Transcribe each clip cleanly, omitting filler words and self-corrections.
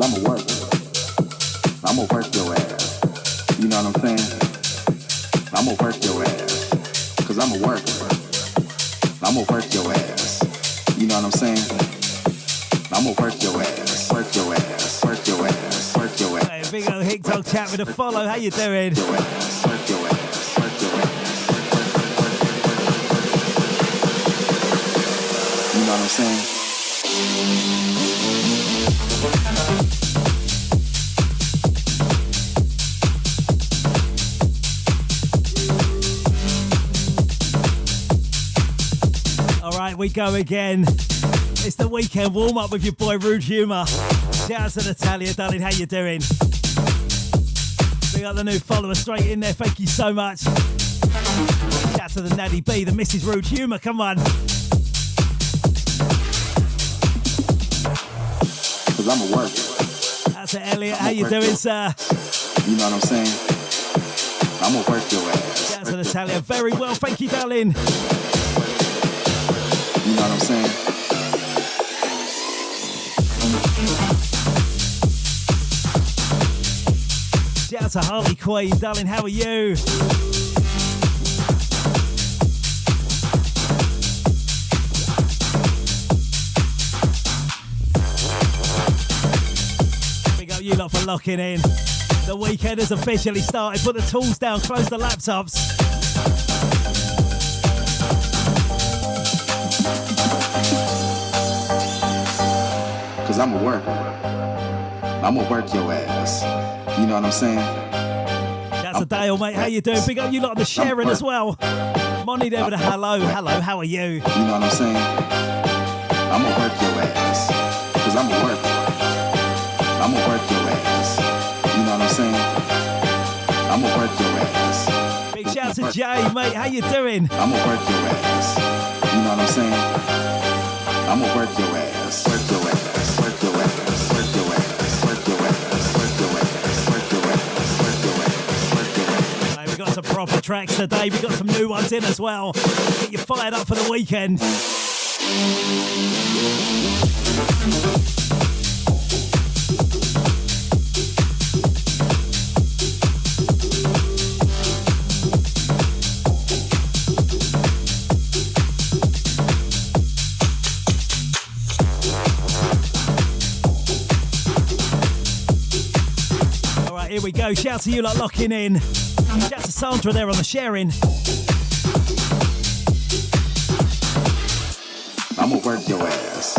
I'ma work. I'ma work your ass. You know what I'm saying? I'ma work your ass. Cause I'm a worker. I'ma work your ass. You know what I'm saying? I'ma work your ass. Work your ass. Work your ass. Work your ass. Hey, big old Hick Dog chat with a follow. How you doing? Work your ass. Work your ass. Work your ass. You know what I'm saying? We go again. It's the weekend warm up with your boy Rudehumour. Shout out to Natalia, darling. How you doing? We got the new follower straight in there. Thank you so much. Shout out to the Natty B, the Mrs. Rudehumour. Come on. Cause I'm a worker. Out to Elliot. How you doing, sir? You know what I'm saying? I'ma work your ass. Shout out to Natalia. Very well. Thank you, darling. You know what I'm saying? Shout out to Harley Quinn, darling, how are you? Big up you lot for locking in. The weekend has officially started. Put the tools down, close the laptops. Cause I'm a worker. I'ma work your ass. You know what I'm saying? That's a Dale, mate. How you doing? Big up you lot on the sharing as well. Money there with a hello. Hello, how are you? You know what I'm saying? I'ma work your ass. Cause I'm a worker. I'ma work your ass. You know what I'm saying? I'ma work your ass. Big shout out to Jay, mate. How you doing? I'ma work your ass. You know what I'm saying? I'ma work your ass. Work your ass. Work your ass. Work your ass. Work your ass. Work your ass. Work your ass. Work your ass. Work your ass. Hey, we got some proper tracks today. We got some new ones in as well. Get you fired up for the weekend. Here we go. Shout to you lot locking in. Shout to Sandra there on the sharing. I'ma work your ass.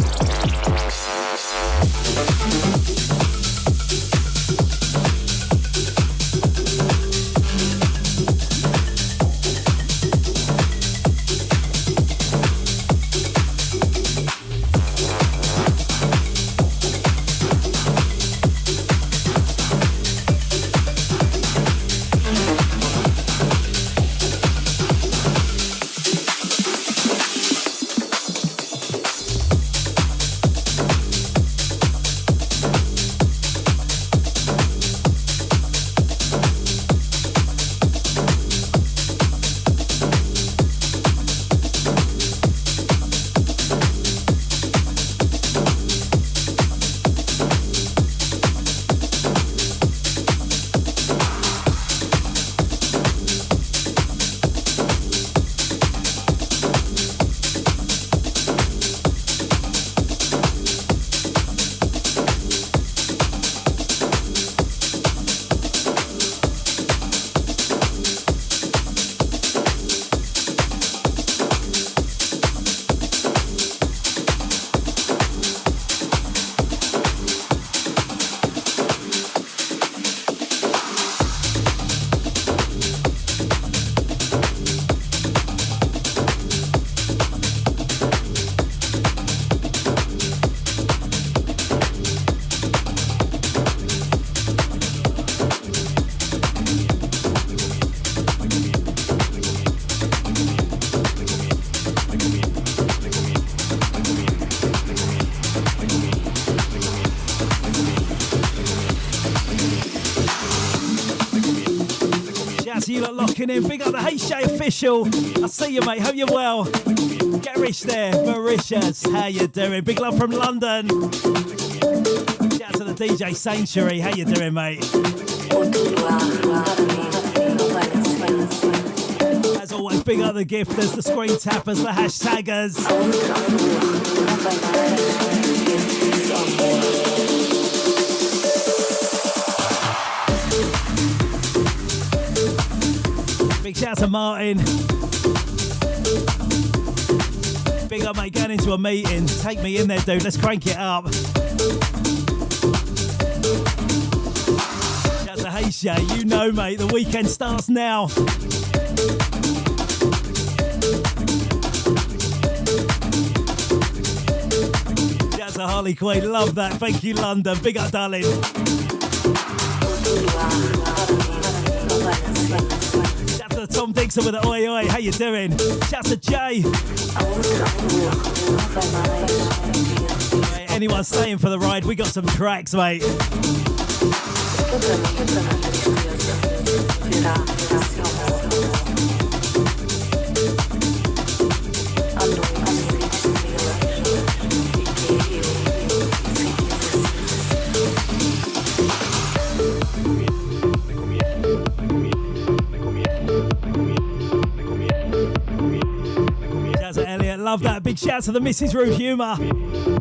You lot locking in. Big up the HJ official. I see you, mate. Hope you're well. Garish there, Mauritius. How you doing? Big love from London. Shout out to to the DJ Sanctuary. How you doing, mate? As always, big up the gifters, the screen tappers, the hashtaggers. Big shout out to Martin. Big up, mate, going into a meeting. Take me in there, dude. Let's crank it up. Shout out to Heisha. You know, mate, the weekend starts now. Shout out to Harley Quinn. Love that. Thank you, London. Big up, darling. Shout out to Tom Dixon with the oi oi. How you doing? Shout out to Jay. Hey, anyone staying for the ride? We got some tracks, mate. Love that. Big shout out to the Mrs. Rudehumour.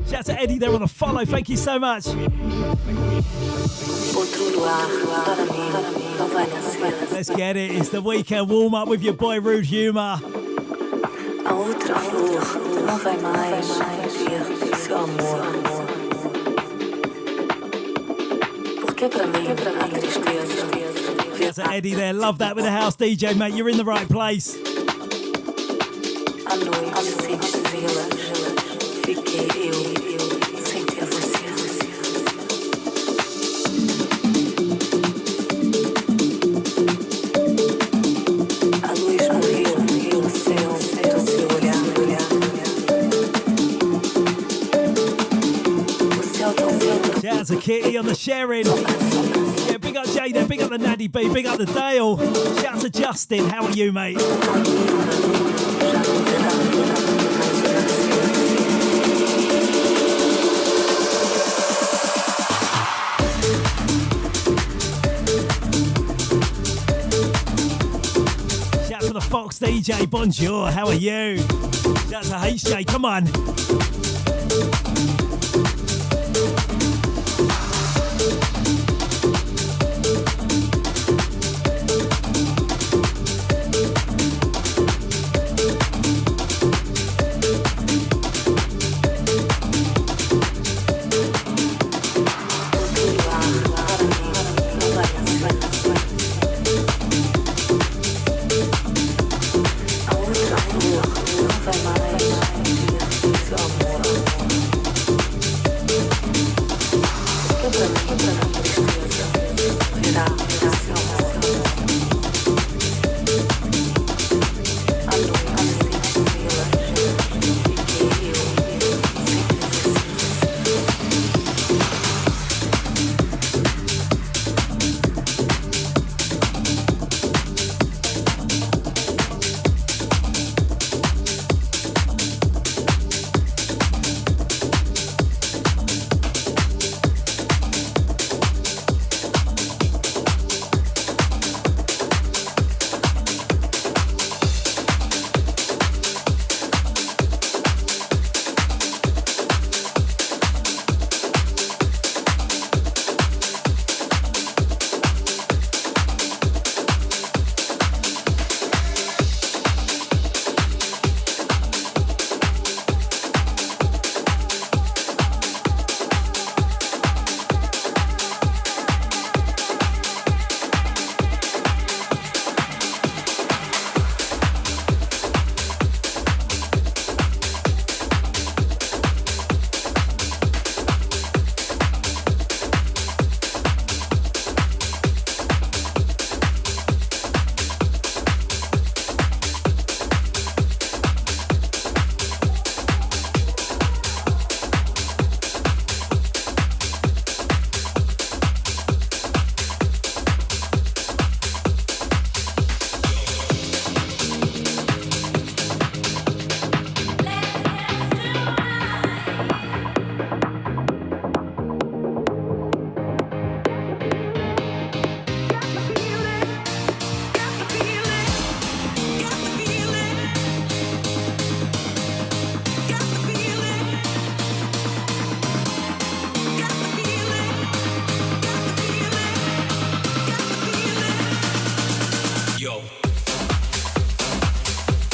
Shout out to Eddie there on the follow. Thank you so much. Let's get it. It's the weekend warm up with your boy Rudehumour. Shout out to Eddie there. Love that with the house DJ, mate. You're in the right place. Shout out to Kitty on the sharing. Yeah, big up Jada, big up the Natty B, big up the Dale. Shout out to Justin. How are you, mate? Shout out to the Fox DJ. Bonjour. How are you? Shout out to HJ. Come on. Amor.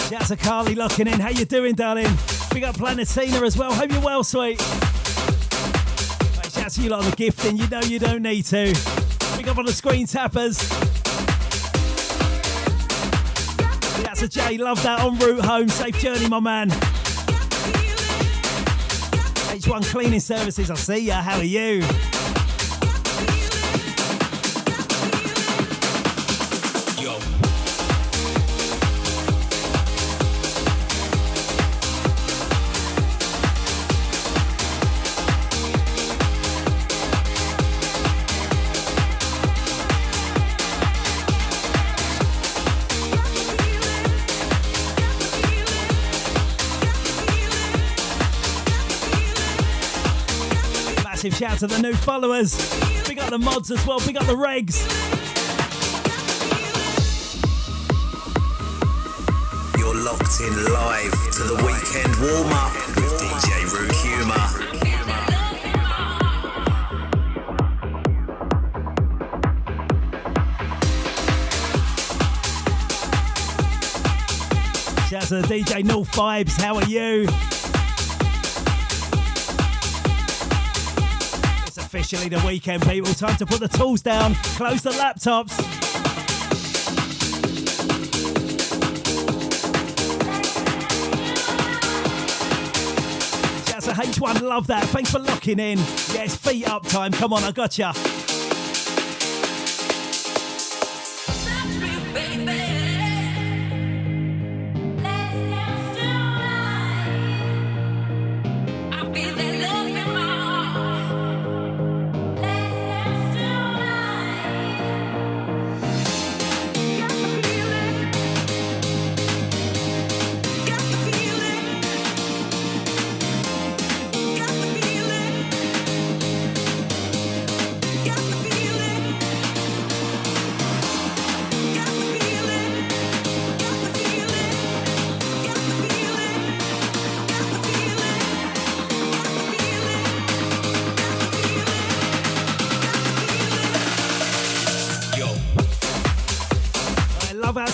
Shouts to Carly locking in. How you doing, darling? Big up Planetina as well. Hope you're well, sweet. Right, shouts to you lot on the gifting. You know you don't need to. Big up on the screen tappers. Shouts to Jay. Love that en route home. Safe journey, my man. H1 Cleaning Services. I see ya. How are you? Shout to the new followers. Big up the mods as well. Big up the regs. You're locked in live to the weekend warm up with DJ Rudehumour. Shout out to the DJ North Vibes. How are you? Officially the weekend, people. Time to put the tools down, close the laptops. Shouts to H1, love that. Thanks for locking in. Yes, feet up time. Come on, I gotcha.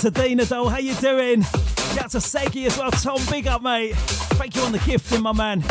To Dina Doll, how you doing? Shout out to Segi as well. Tom, big up, mate. Thank you on the gifting, my man.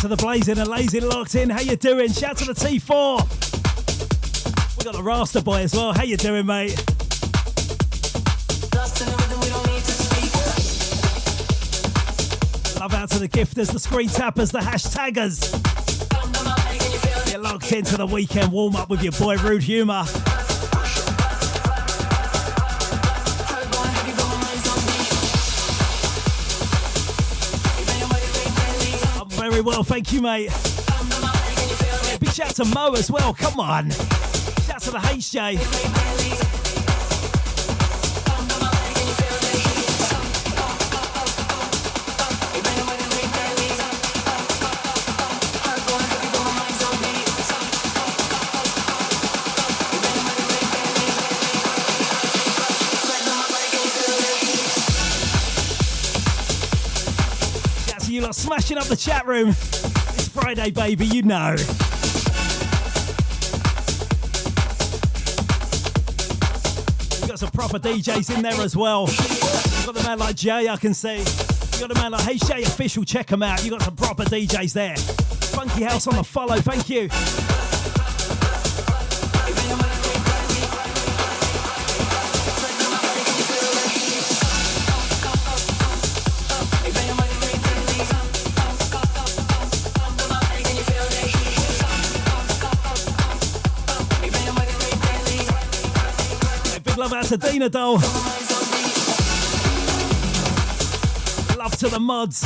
To the Blazing and Lazy locked in. How you doing? Shout to the T4. We got the Rasta boy as well. How you doing, mate? Love out to the gifters, the screen tappers, the hashtaggers. You're locked into the weekend warm up with your boy Rudehumour. Very well, thank you, mate. Yeah, big shout to Mo as well. Come on. Shout to the HJ. you lot smashing up the chat room. It's Friday, baby, you know. We've got some proper DJs in there as well. We've got the man like Jay, I can see. You've got the man like Hey Shay Official, check them out. You've got some proper DJs there. Funky House on the follow, thank you. Love out to Dina Doll. Love to the mods.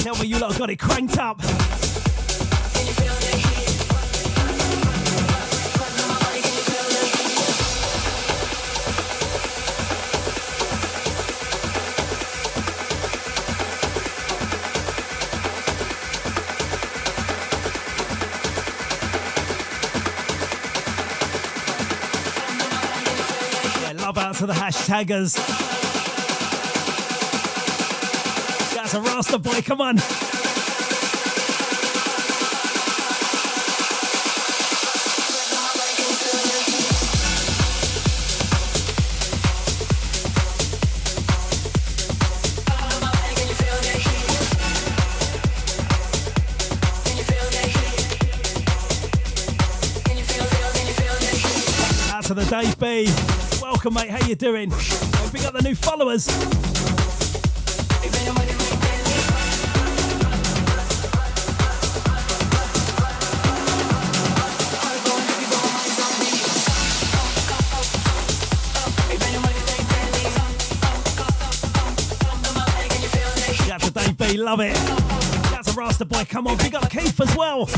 Tell me you lot got it cranked up. Out to the hashtaggers. That's a Rasta boy, come on. Out to the Dave B. Welcome, mate. How you doing? Pick up the new followers. Shout to Dave B. Love it. Shout to Rasta Boy. Come on. Pick up Keith as well.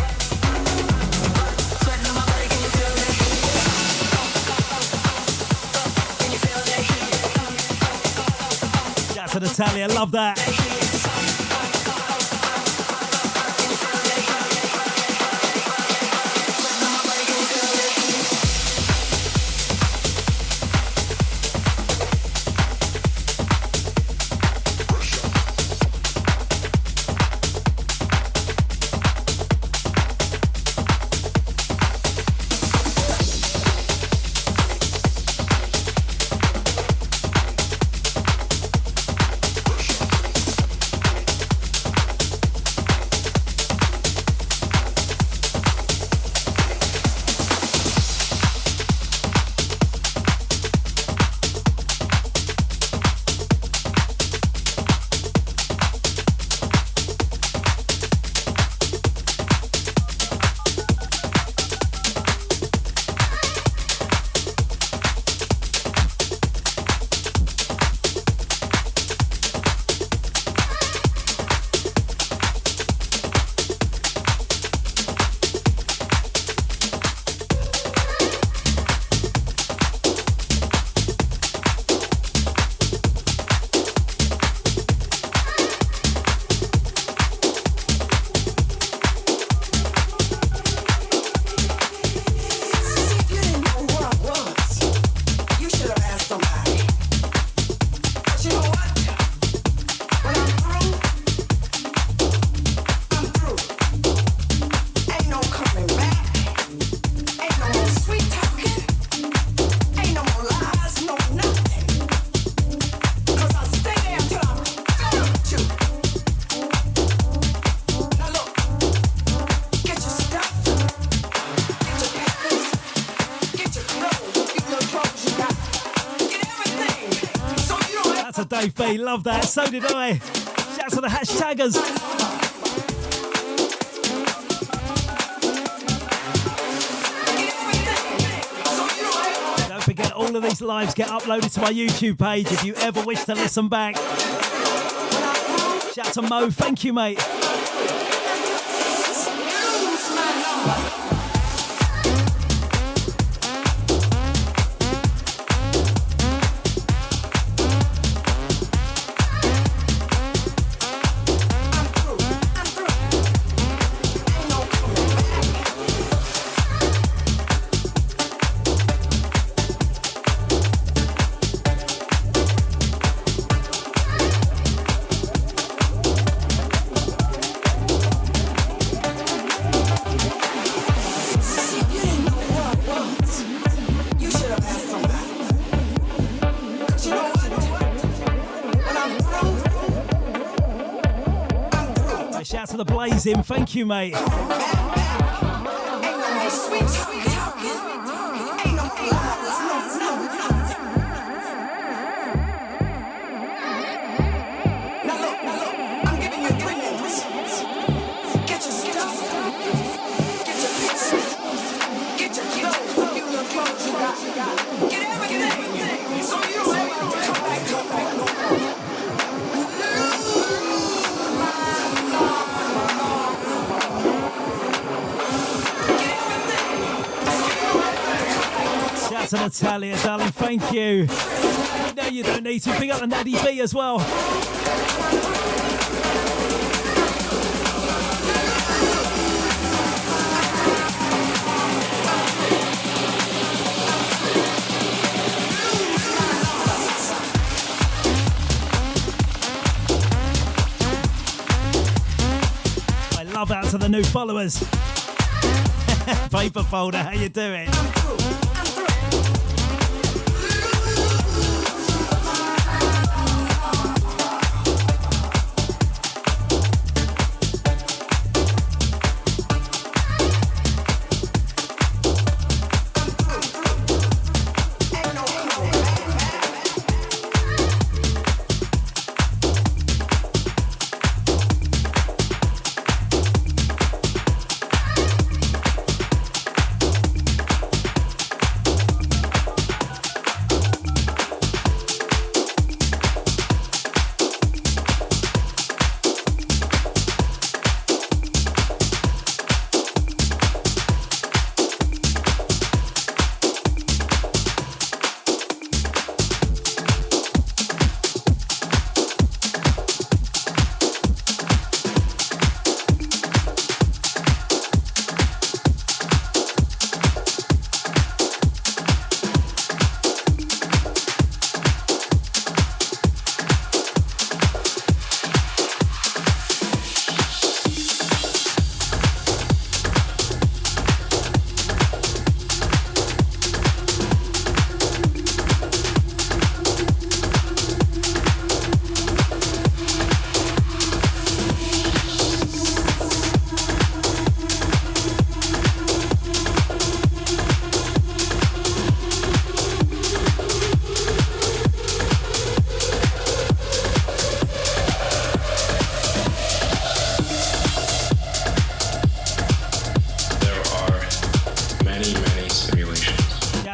To Natalia, love that. Dave B, love that. So did I. Shouts to the hashtaggers. Don't forget, all of these lives get uploaded to my YouTube page if you ever wish to listen back. Shout to Mo, thank you, mate. to the Blazing. Thank you, mate. To Natalia, darling, thank you. No, you don't need to. Big up the Natty B as well. I love out to the new followers. Paper folder, how you doing?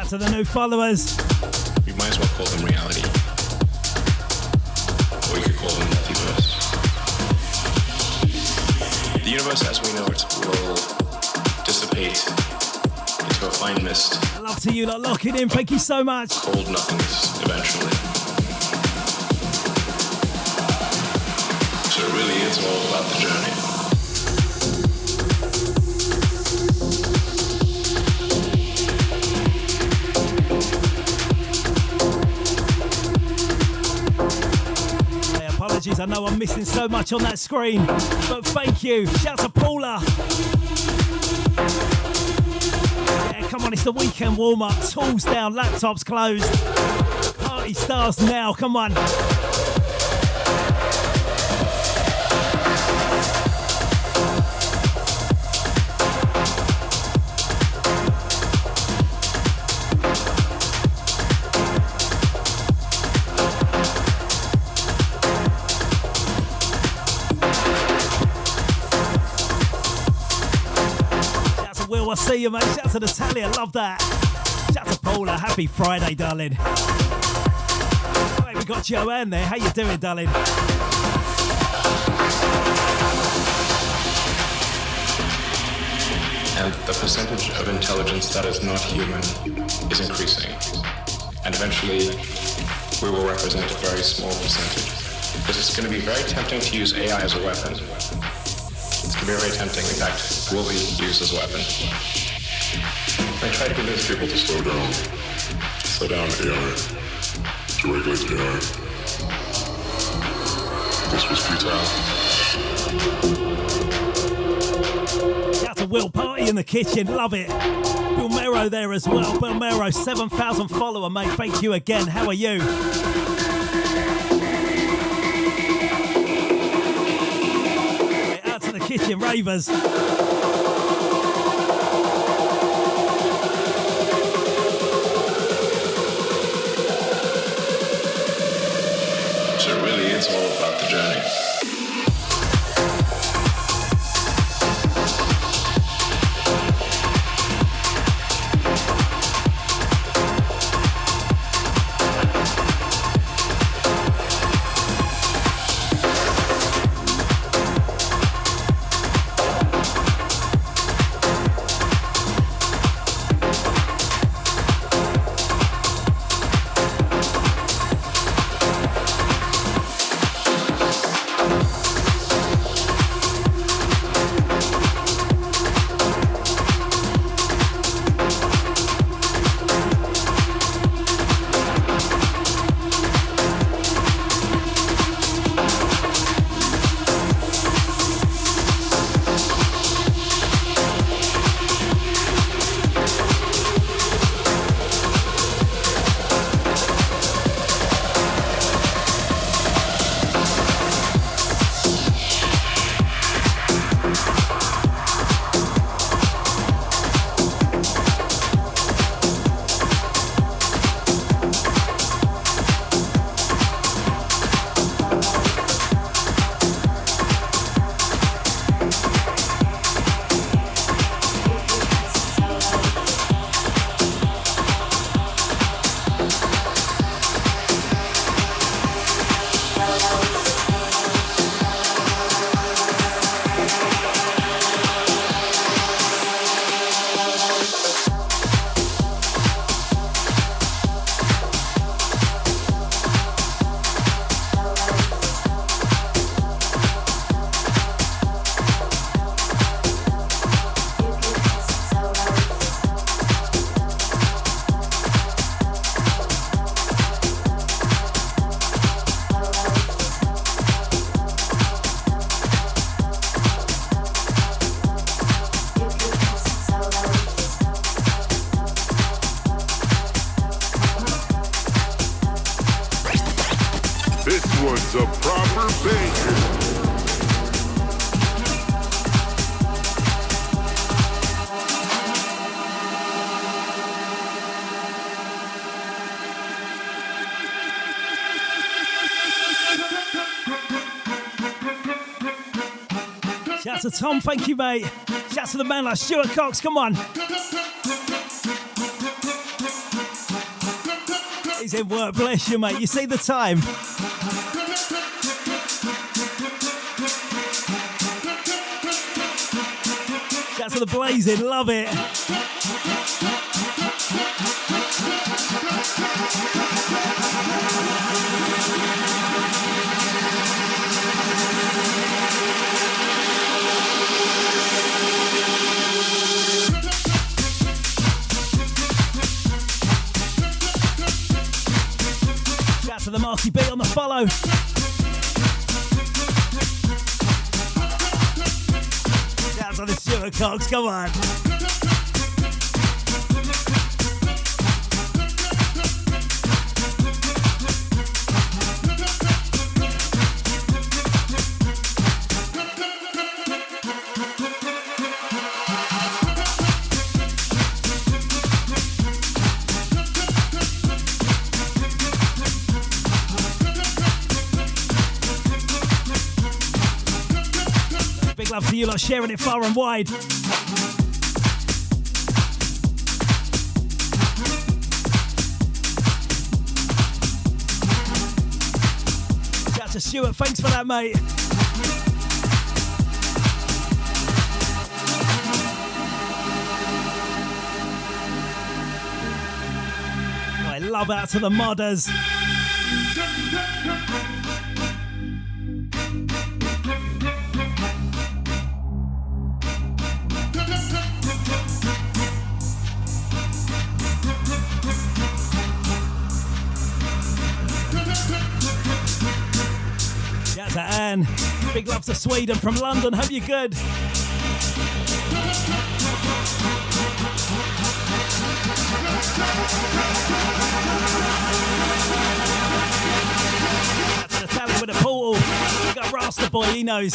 To the new followers. We might as well call them reality. Or you could call them multiverse. The universe as we know it will dissipate into a fine mist. Love to you lot locking in. Thank you so much. Cold nothingness eventually. So it really is all about the journey. I know I'm missing so much on that screen, but thank you. Shout to Paula. Yeah, come on, it's the weekend warm-up. Tools down, laptops closed. Party starts now, come on. I see you, mate. Shout out to Natalia, love that. Shout out to Paula, happy Friday, darling. Right, we got Joanne there. How you doing, darling? And the percentage of intelligence that is not human is increasing. And eventually, we will represent a very small percentage. Because it's going to be very tempting to use AI as a weapon. It's going to be very tempting, in fact, will be used as a weapon. I try to convince people to slow down AI, to regulate AI. This was futile. Shout to Will, party in the kitchen, love it. Bill Mero there as well. Bill Mero, 7,000 follower, mate. Thank you again. How are you? kitchen ravers. So really, it's all about the journey. one's a proper banger. Shout to Tom, thank you, mate. Shout to the man like Stuart Cox, come on. He's in work, bless you, mate. You see the time? Shout to the Blazing, love it. To the Marky B on the follow. Shout to the Stuart Cox, come on. Love to you lot sharing it far and wide. Shout to Stuart, thanks for that, mate. I love out to the modders. To Anne, big love to Sweden from London, hope you're good. To the talent with a portal, we got Rasta Boy, he knows.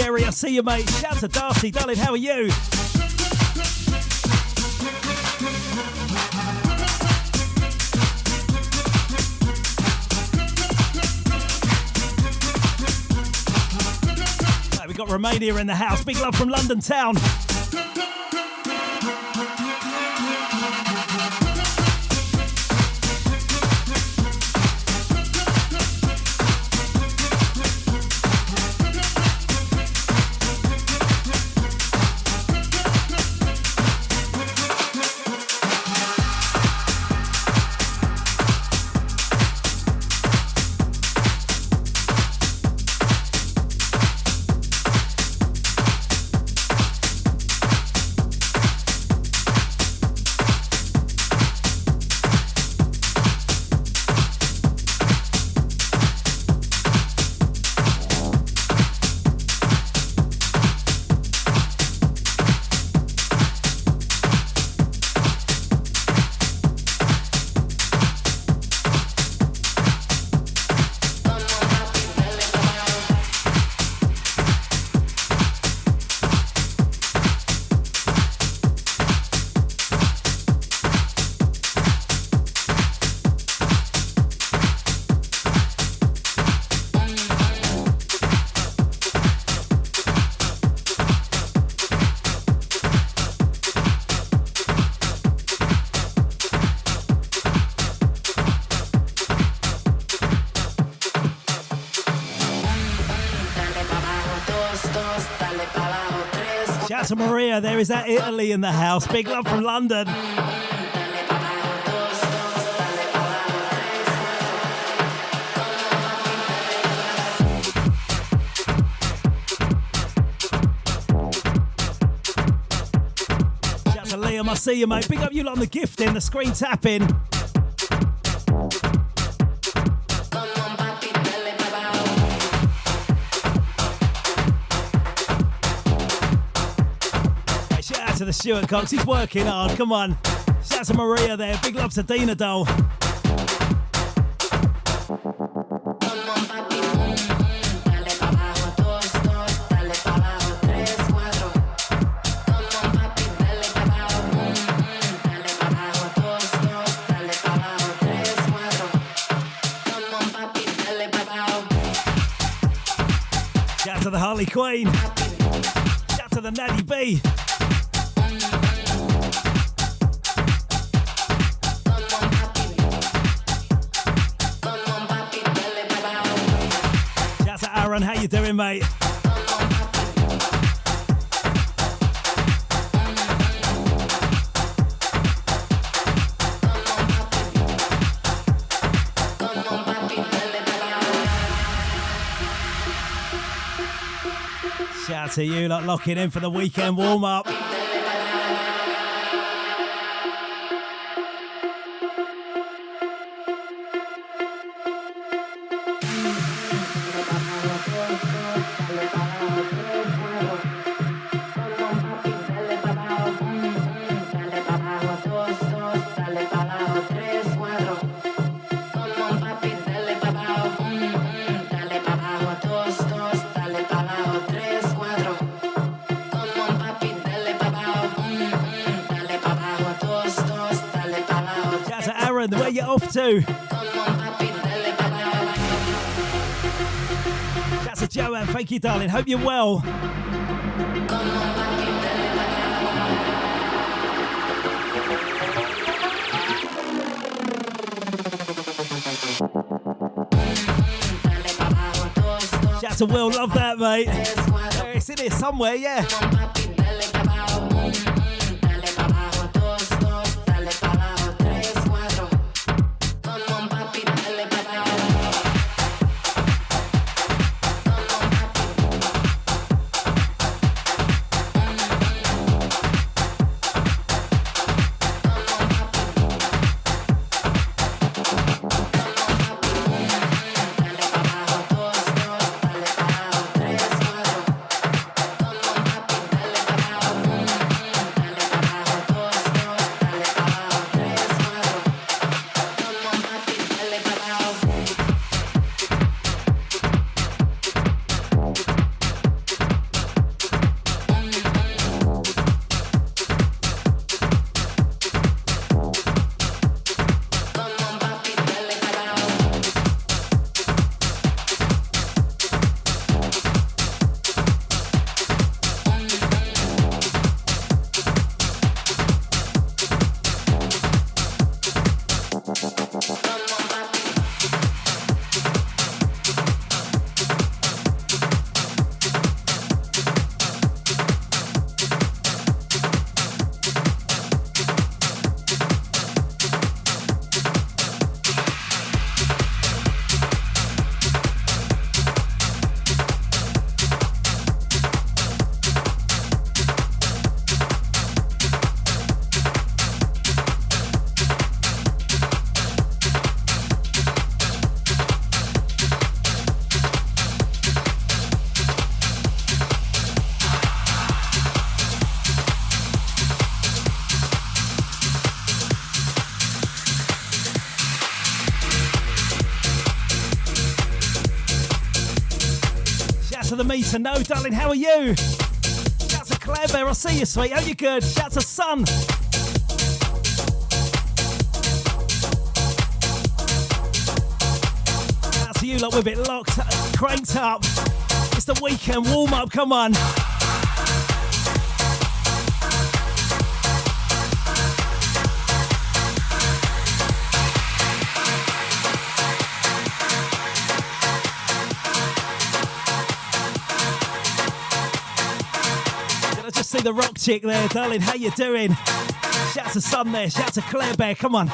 Jerry, I see you, mate. Shout to Darcy, darling, how are you? Right, we got Romania in the house. Big love from London town. Shout to Maria, there is that Italy in the house. Big love from London. Shout to Liam, I see you, mate. Big up you lot on the gifting, the screen tapping. To the Stuart Cox, he's working hard, come on. Shout to Maria there, big love to Dina Doll. Shout to the Harley Queen. Shout to the Natty B. Aaron, how you doing, mate? Shout out to you, like locking in for the weekend warm-up. Where you off to? That's a Joanne, thank you, darling. Hope you're well. Shout to Will, love that, mate. It's in here somewhere, yeah. to the Me to Know, darling. How are you? Shout to Claire Bear. I see you, sweet. How you good? Shout to Sun. Shout to you, lot with it locked, cranked up. It's the weekend warm up. Come on. See the rock chick there, darling. How you doing? Shout to Sun there. Shout to Claire Bear. Come on.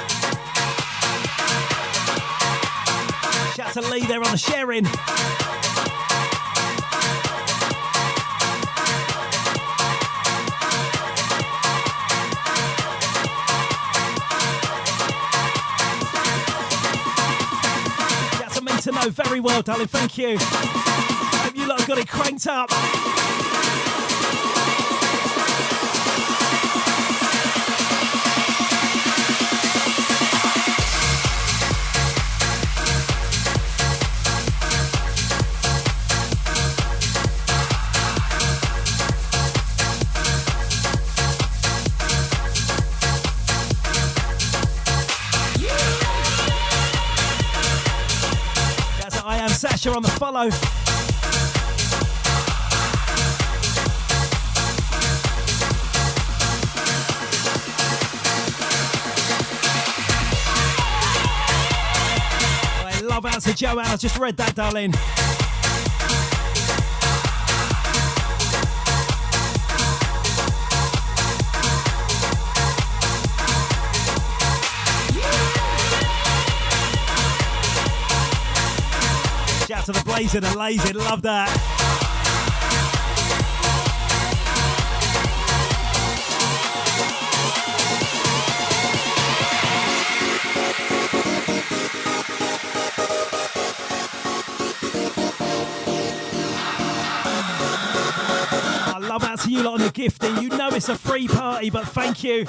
Shout to Lee there on the sharing. Shout to Me to Know. Very well, darling. Thank you. Hope you lot have got it cranked up. Sasha on the follow. I love out to Joanne. I just read that, darling. To the blazing and lazing, love that. I love out to you lot on the gifting. You know it's a free party, but thank you.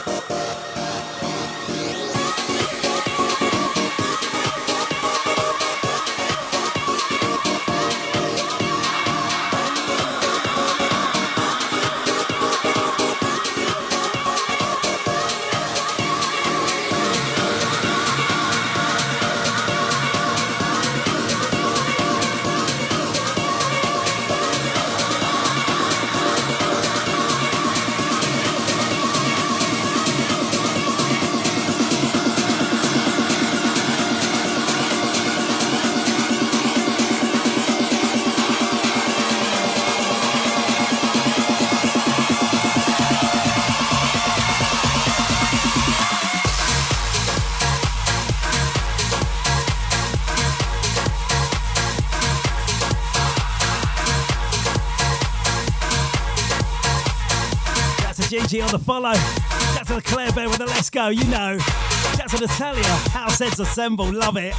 Gigi on the follow. Shout to the Claire Bear with the let's go, you know. Shout to Natalia, House Heads Assemble, love it.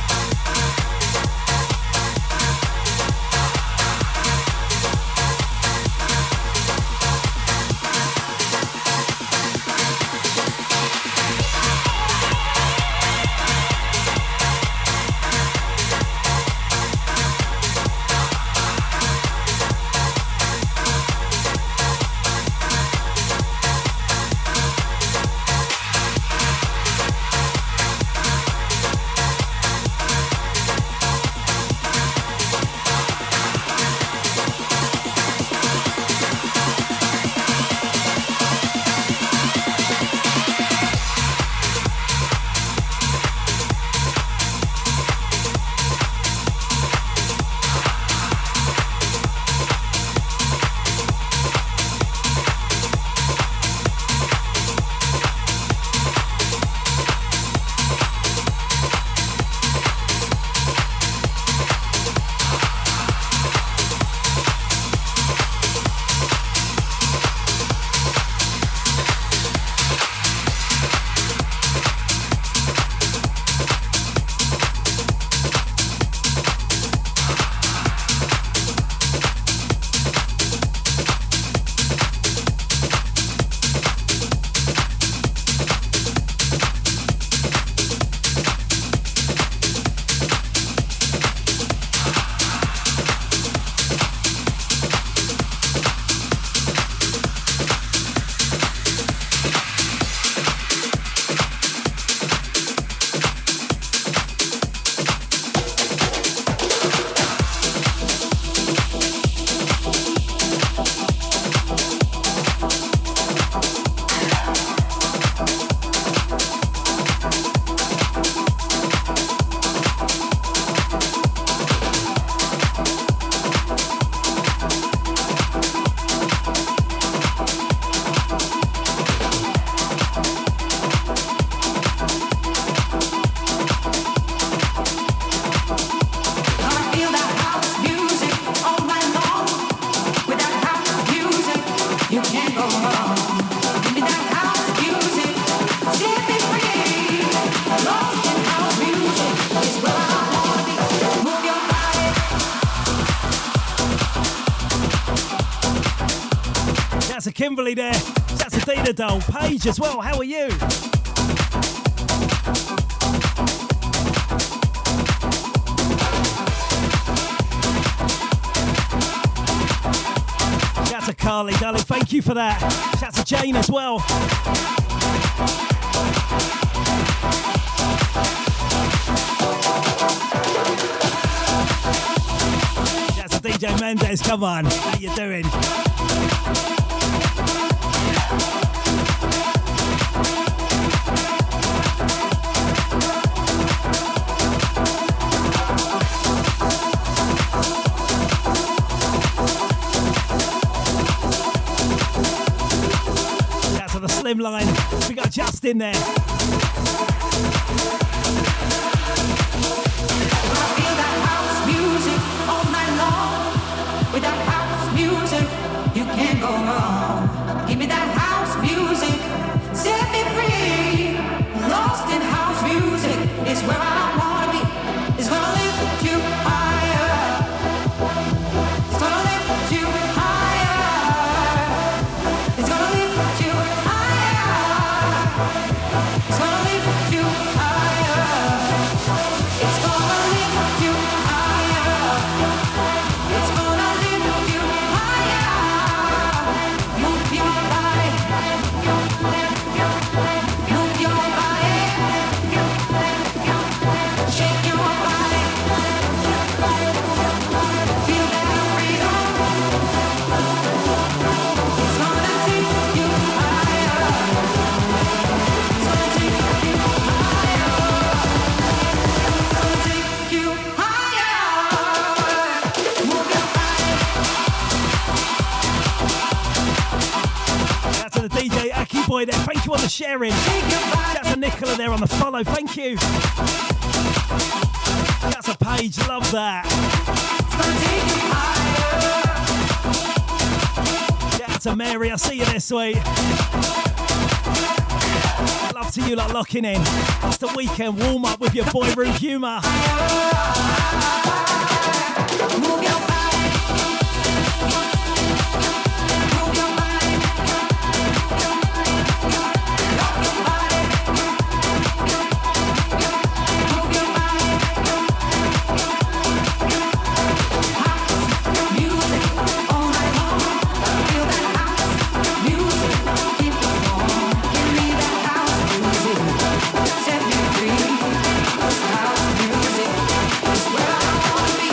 Kimberly there. Shouts to Dina Dole. Paige as well. How are you? Shouts to Carly, darling. Thank you for that. Shouts to Jane as well. Shouts to DJ Mendes. Come on. How you doing? Line. We got Justin there. I feel that house music all night long. With that house music, you can't go wrong. Give me that house music, set me free. Lost in house music is where I wanna be. It's gonna lift you higher. It's gonna lift you higher. It's gonna lift you higher. It's gonna lift you higher. It's gonna lift you higher. It's gonna lift you higher. Move your body. Move your body. Shake your body. Feel that freedom. It's gonna take you higher. It's gonna take you higher. It's gonna take you higher. Move your body. Shouts to the DJ Aki boy there. Thank you on the sharing. Shake your body. Shouts to Nicola there on the follow. Thank you. Shouts to Paige. Love that. It's gonna take you higher. Shout out to Mary. I'll see you this week. Love to you lot locking in. It's the weekend warm up with your boy Rudehumour. Move your body. Move your body. Rock your body. Move your body. House music all night long. Feel that house music. Keep it warm. Give me that house music. Set me free. 'Cause house music is where I wanna be.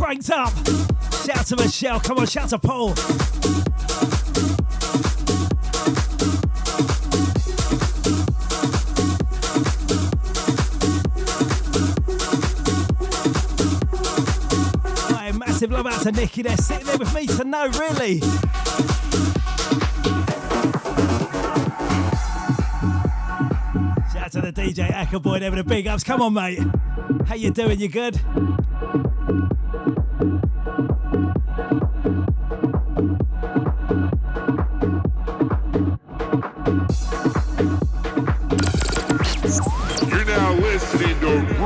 cranked up. Shout to Michelle. Come on, shout to Paul. Right, massive love out to Nikki there, sitting there with me to know, really. Shout to the DJ Acker boy there with the big ups. Come on, mate. How you doing? You good?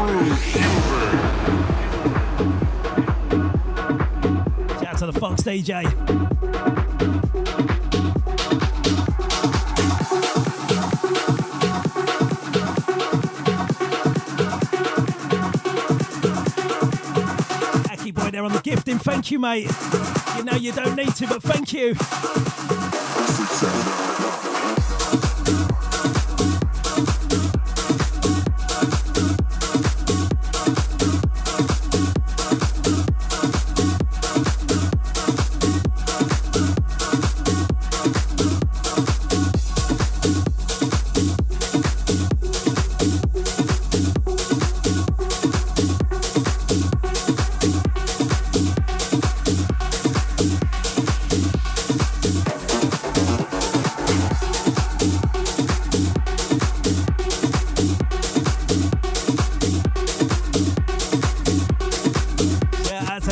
Rudehumour. Shout out to the Fox DJ. Aki boy there on the gifting. Thank you, mate. You know you don't need to, but thank you.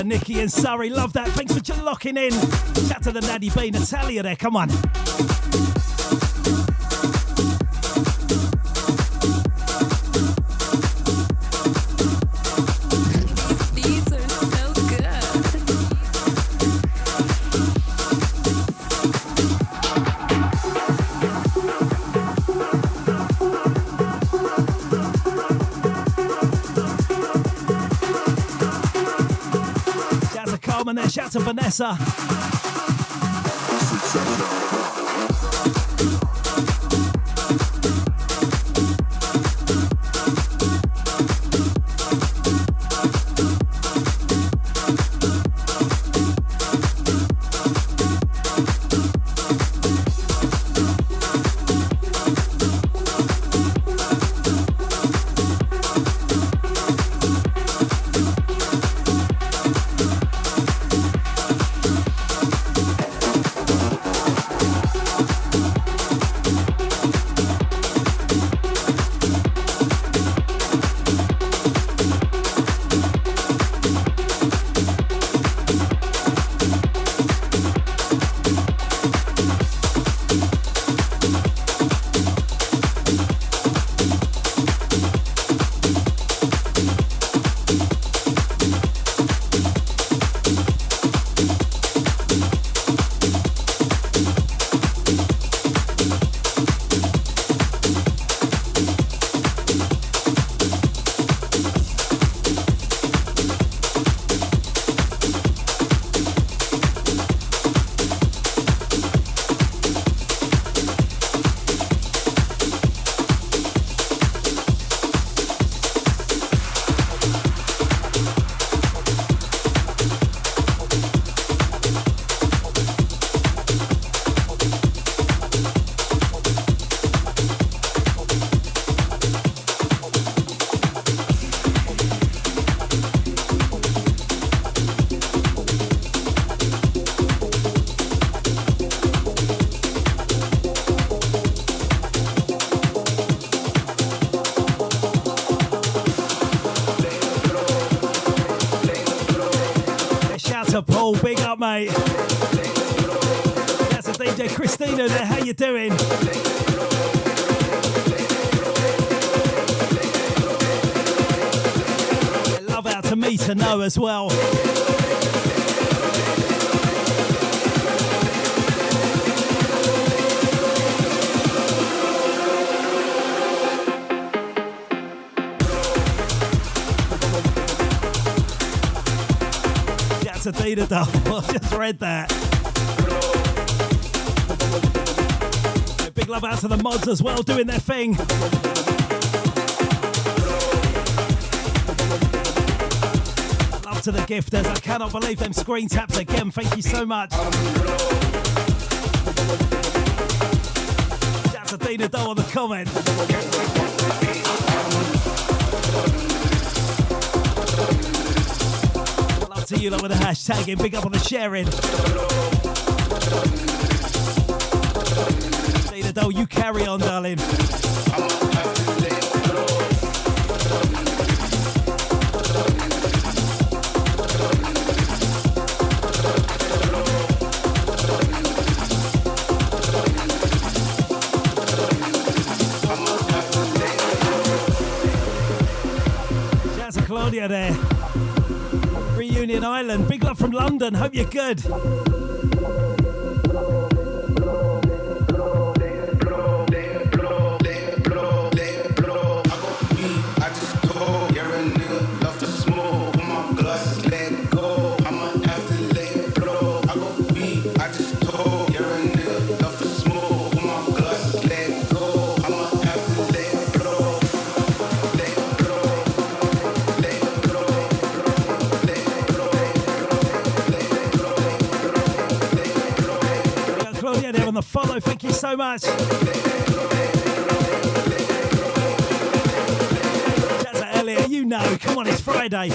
Nikki and Surrey, love that. Thanks for locking in. Chat to the Daddy B, Natalia there, come on. These are so good. And then shout to Vanessa. Paul, big up, mate. That's a DJ Christina there. How you doing? Love out to me to know as well. Dina Doll. I just read that. Big love out to the mods as well, doing their thing. Love to the gifters. I cannot believe them screen taps again. Thank you so much. Shout to Dina Doll on the comment. To you lot with the hashtagging, big up on the sharing. Dina Doll, you carry on, darling. Claudia there. Reunion Island. Big love from London. Hope you're good. On the follow, thank you so much. That's Elliot, you know. Come on, it's Friday.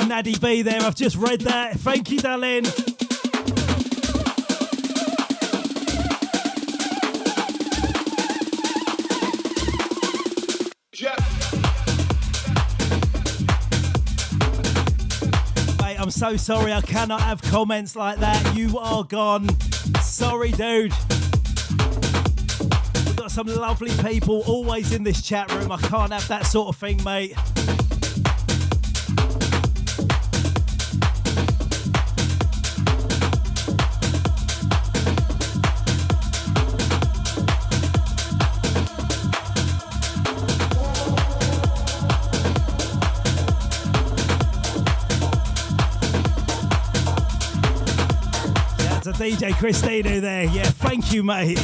Naddy B there, I've just read that. Thank you, darling. Mate, I'm so sorry, I cannot have comments like that. You are gone. Sorry, dude. We've got some lovely people always in this chat room. I can't have that sort of thing, mate. DJ Christina there, yeah, thank you, mate.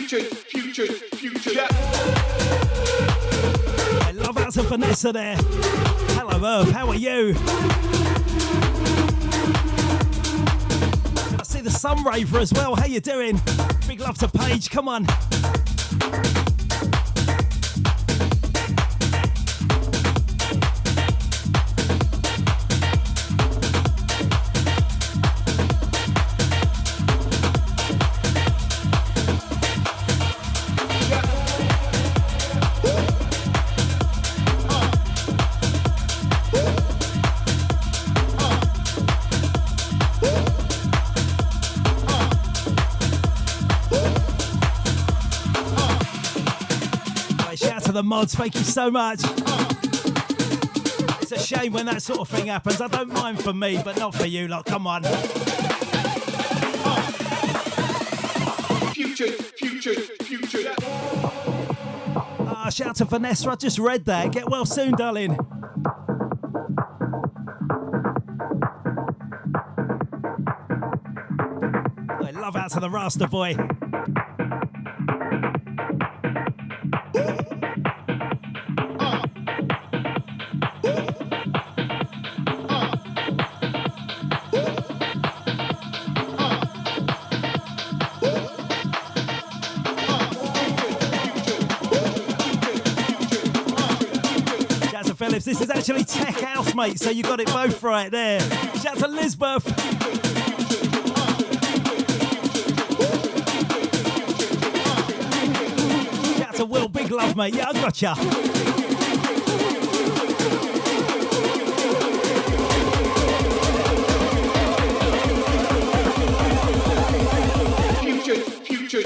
Future. I love out to Vanessa there. Hello, Earth, how are you? The Sun Raver as well. How you doing? Big love to Paige. Come on. The mods, thank you so much. It's a shame when that sort of thing happens. I don't mind for me, but not for you lot. Come on. Future. Shout out to Vanessa, I just read that. Get well soon, darling. I love out to the Rasta boy. Phillips, this is actually Tech House, mate, so you got it both right there. Shout out to Lisbeth. Shout out to Will, big love, mate. Yeah, I gotcha. Future.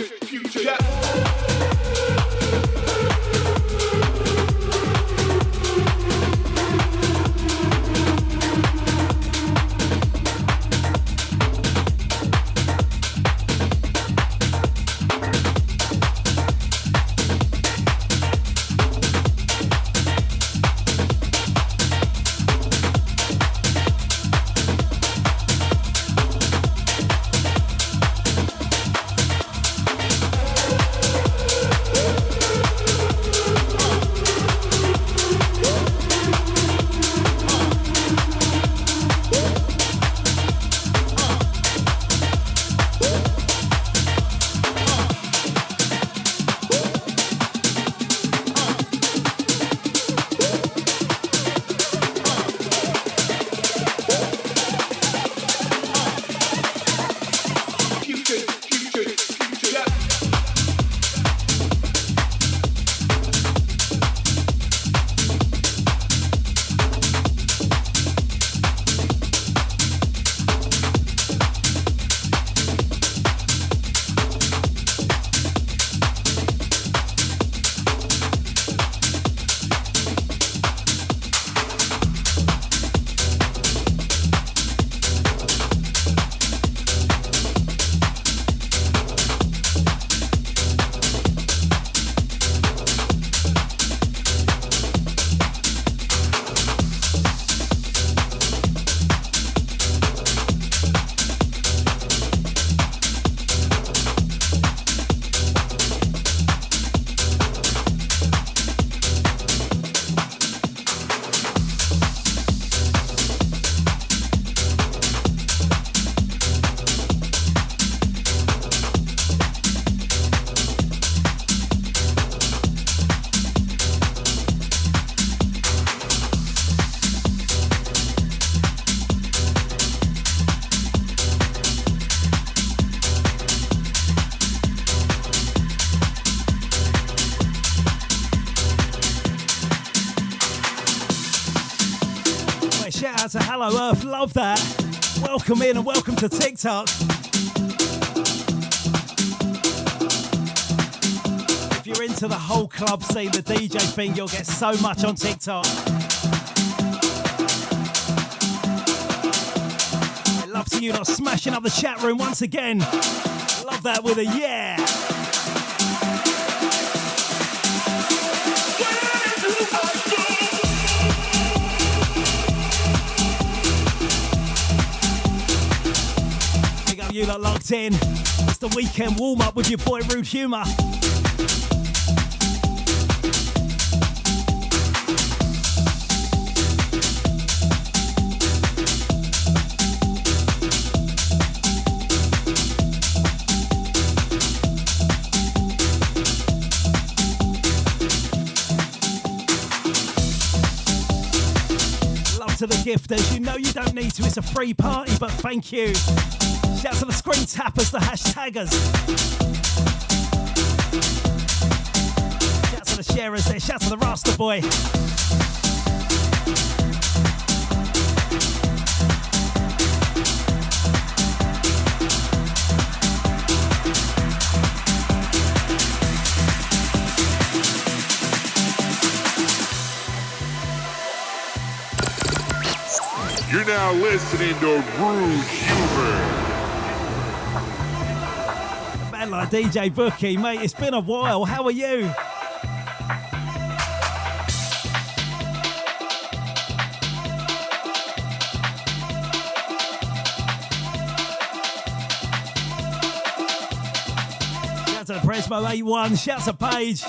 To Hello Earth, love that. Welcome in and welcome to TikTok. If you're into the whole club scene, the DJ thing, you'll get so much on TikTok. I love to you lot smashing up the chat room once again. Love that with a yeah. You lot locked in. It's the weekend warm-up with your boy Rudehumour. Love to the gifters. You know you don't need to. It's a free party, but thank you. Shout out to the screen tappers, the hashtaggers. Shout out to the sharers there. Shout out to the Rasta boy. You're now listening to Rudehumour. And like DJ Bookie, mate, it's been a while. How are you? Shout to Presmo 81, shout to Paige.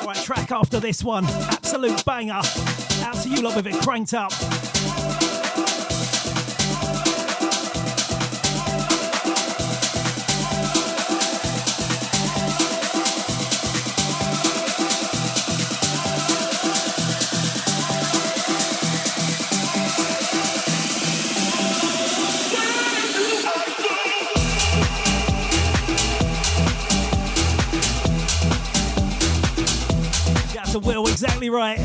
Right, track after this one, absolute banger. Out to you lot with it cranked up. That's the Will, exactly right.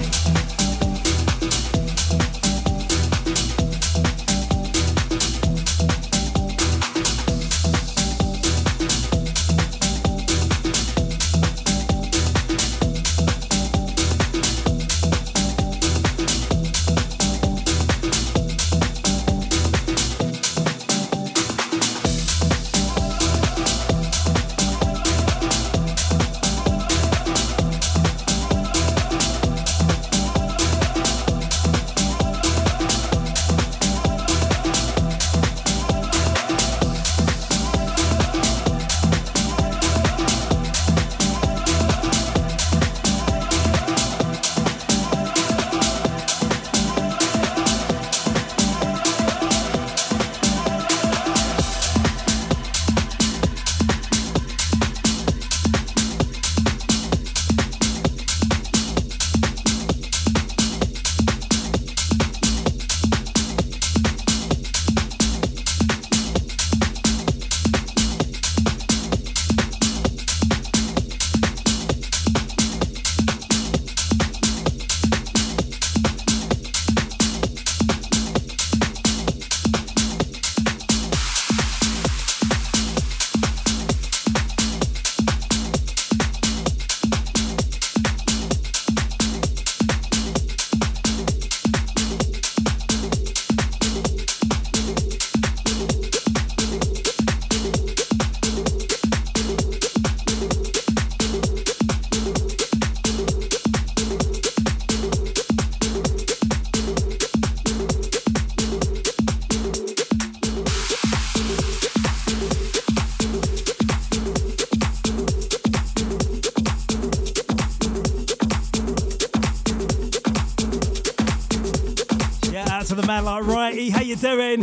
To the man like Righty, how you doing?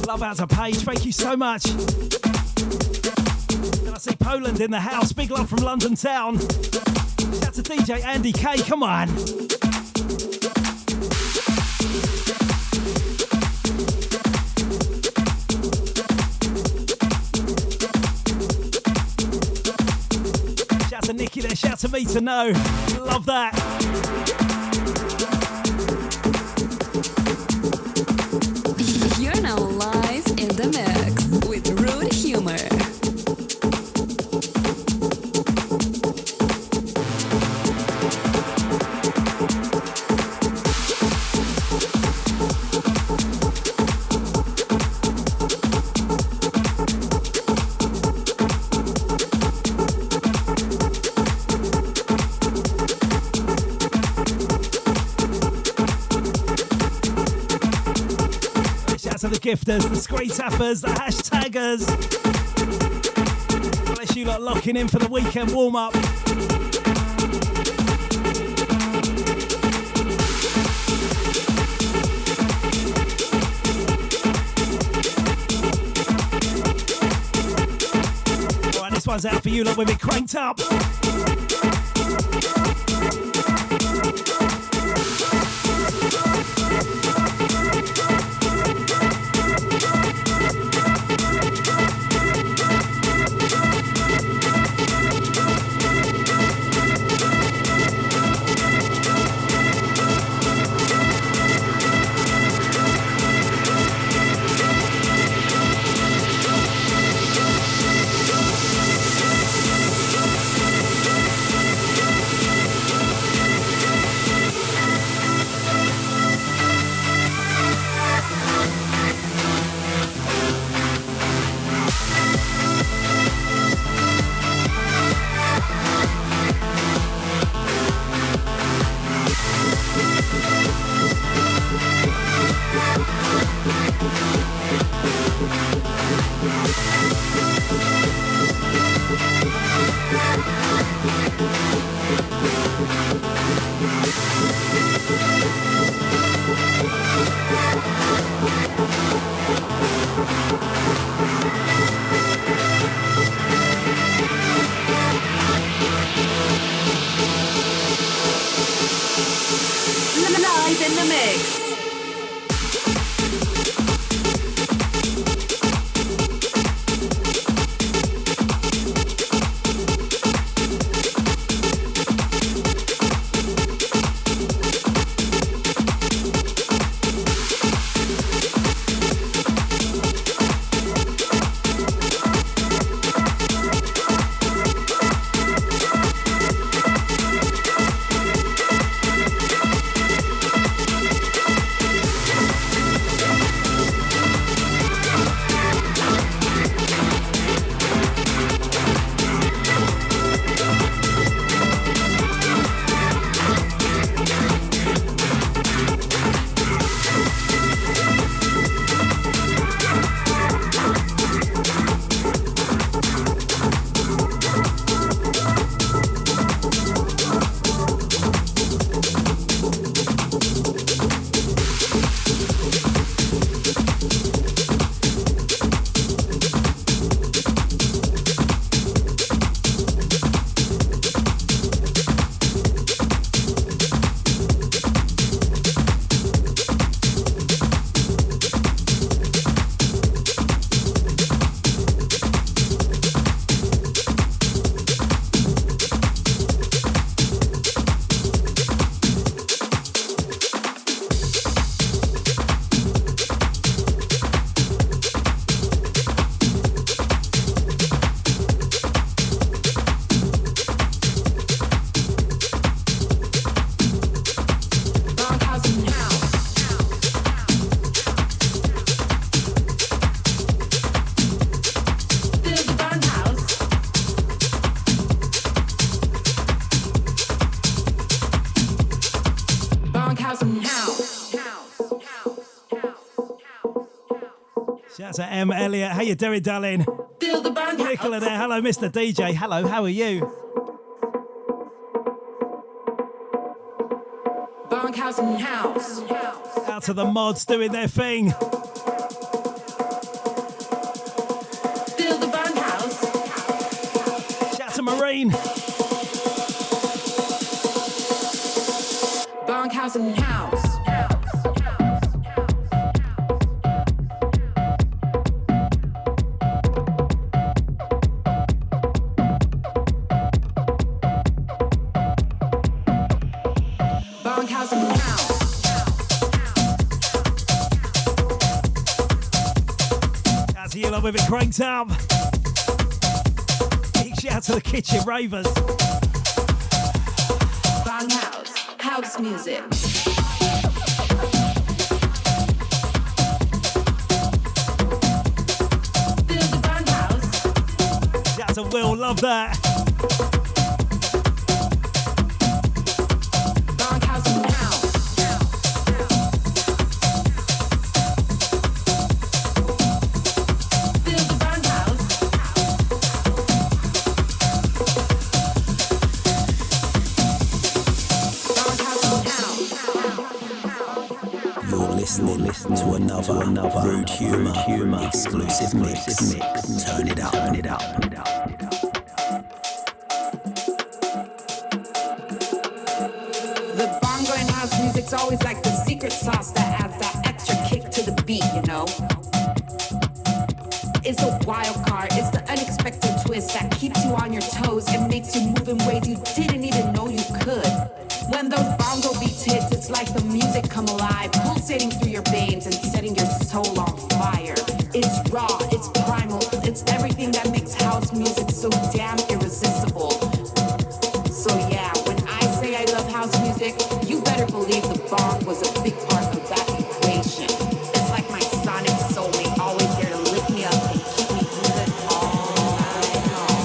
Love out to Paige, thank you so much. Then I see Poland in the house, big love from London town. Shout to DJ Andy K, come on. Shout to Nikki there, shout to me to know. Love that. You're now live in the mix with Rudehumour. To the gifters, the screen tappers, the hashtaggers. Bless you lot locking in for the weekend warm up. Alright, this one's out for you lot with it cranked up. Live in the mix. Shout out to M. Elliott. How you doing, darling? Nicola there. Hello, Mr. DJ. Hello, how are you? Bunkhouse and house. Out to the mods doing their thing. Feel the bunkhouse. Shout out to Marine. Bunkhouse and house. With it cranked up. Big shout to the Kitchen Ravers. Bunkhouse, house music. Feel the bunkhouse. Shout to Will, love that. Bunkhouse and house. Listen to another Rudehumour exclusive mix. Turn it up. The bongo and house music's always like the secret sauce that adds that extra kick to the beat, you know? It's the wild card, it's the unexpected twist that keeps you on your toes and makes you move in ways you didn't even know you could. When those bongo beats hit, it's like the music come alive, pulsating through your veins and setting your soul on fire. It's raw, it's primal, it's everything that makes house music so damn irresistible. So yeah, when I say I love house music, you better believe the bong was a big part of that equation. It's like my sonic soulmate, always there to lift me up and keep me good all night long.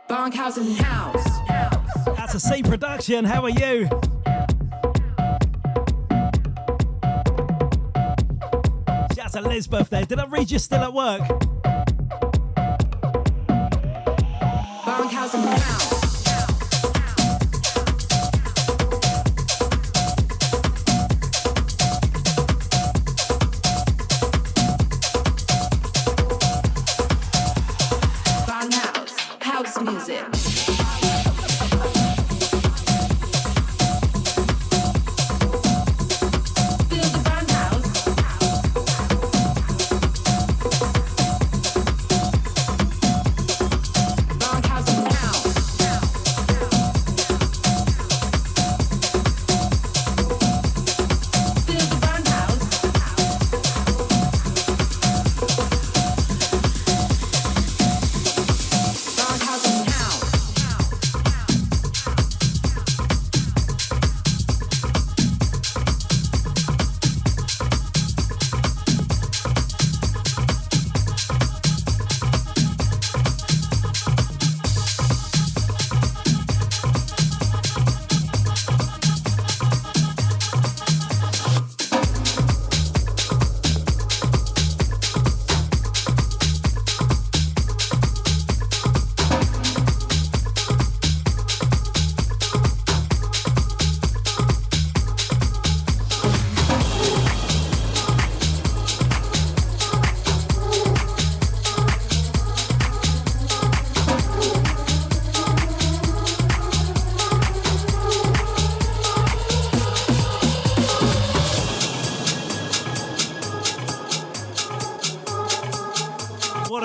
Bunkhouse and house. That's a C Production. How are you? to Lisbeth there. Did I read you still at work? Bunkhouse in the house. House music.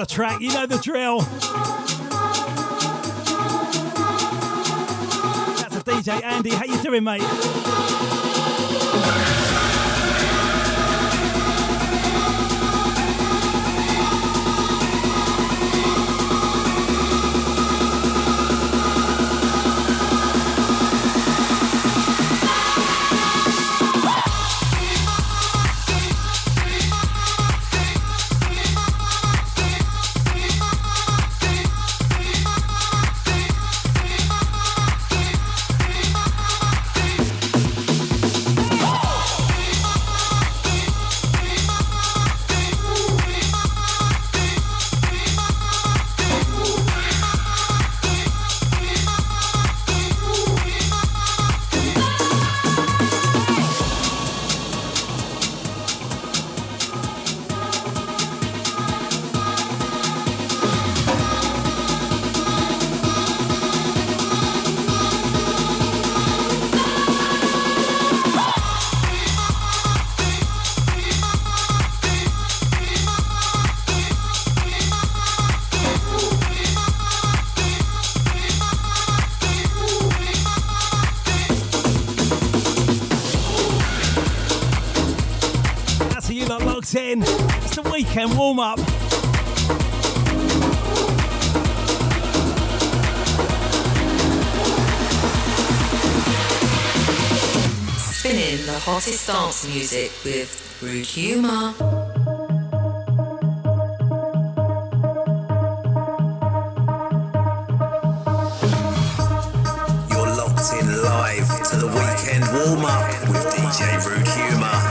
Track, you know the drill. That's a DJ Andy. How you doing, mate? In. It's the weekend warm up. Spinning the hottest dance music with Rudehumour. You're locked in live to the weekend warm up with DJ Rudehumour.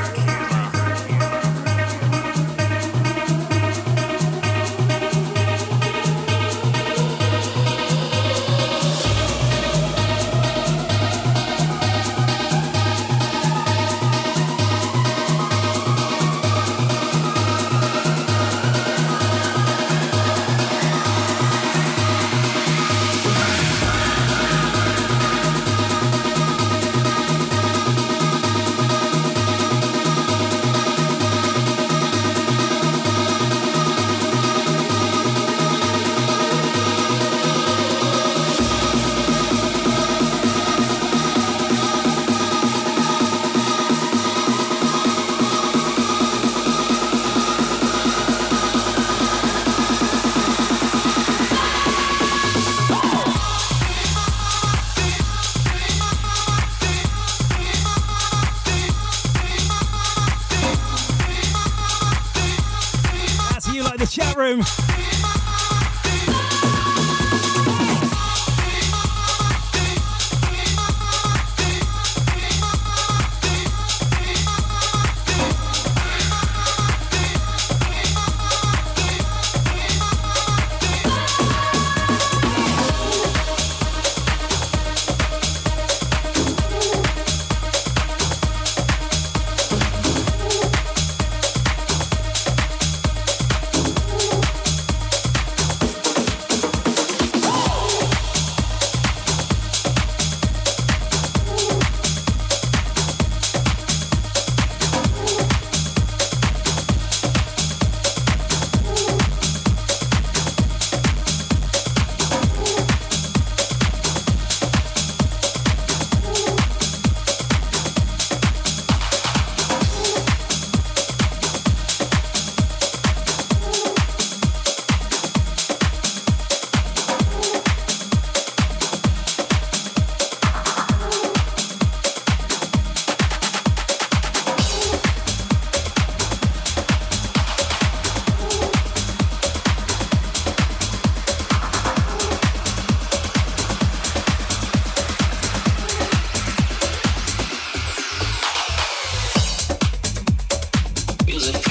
Chat room.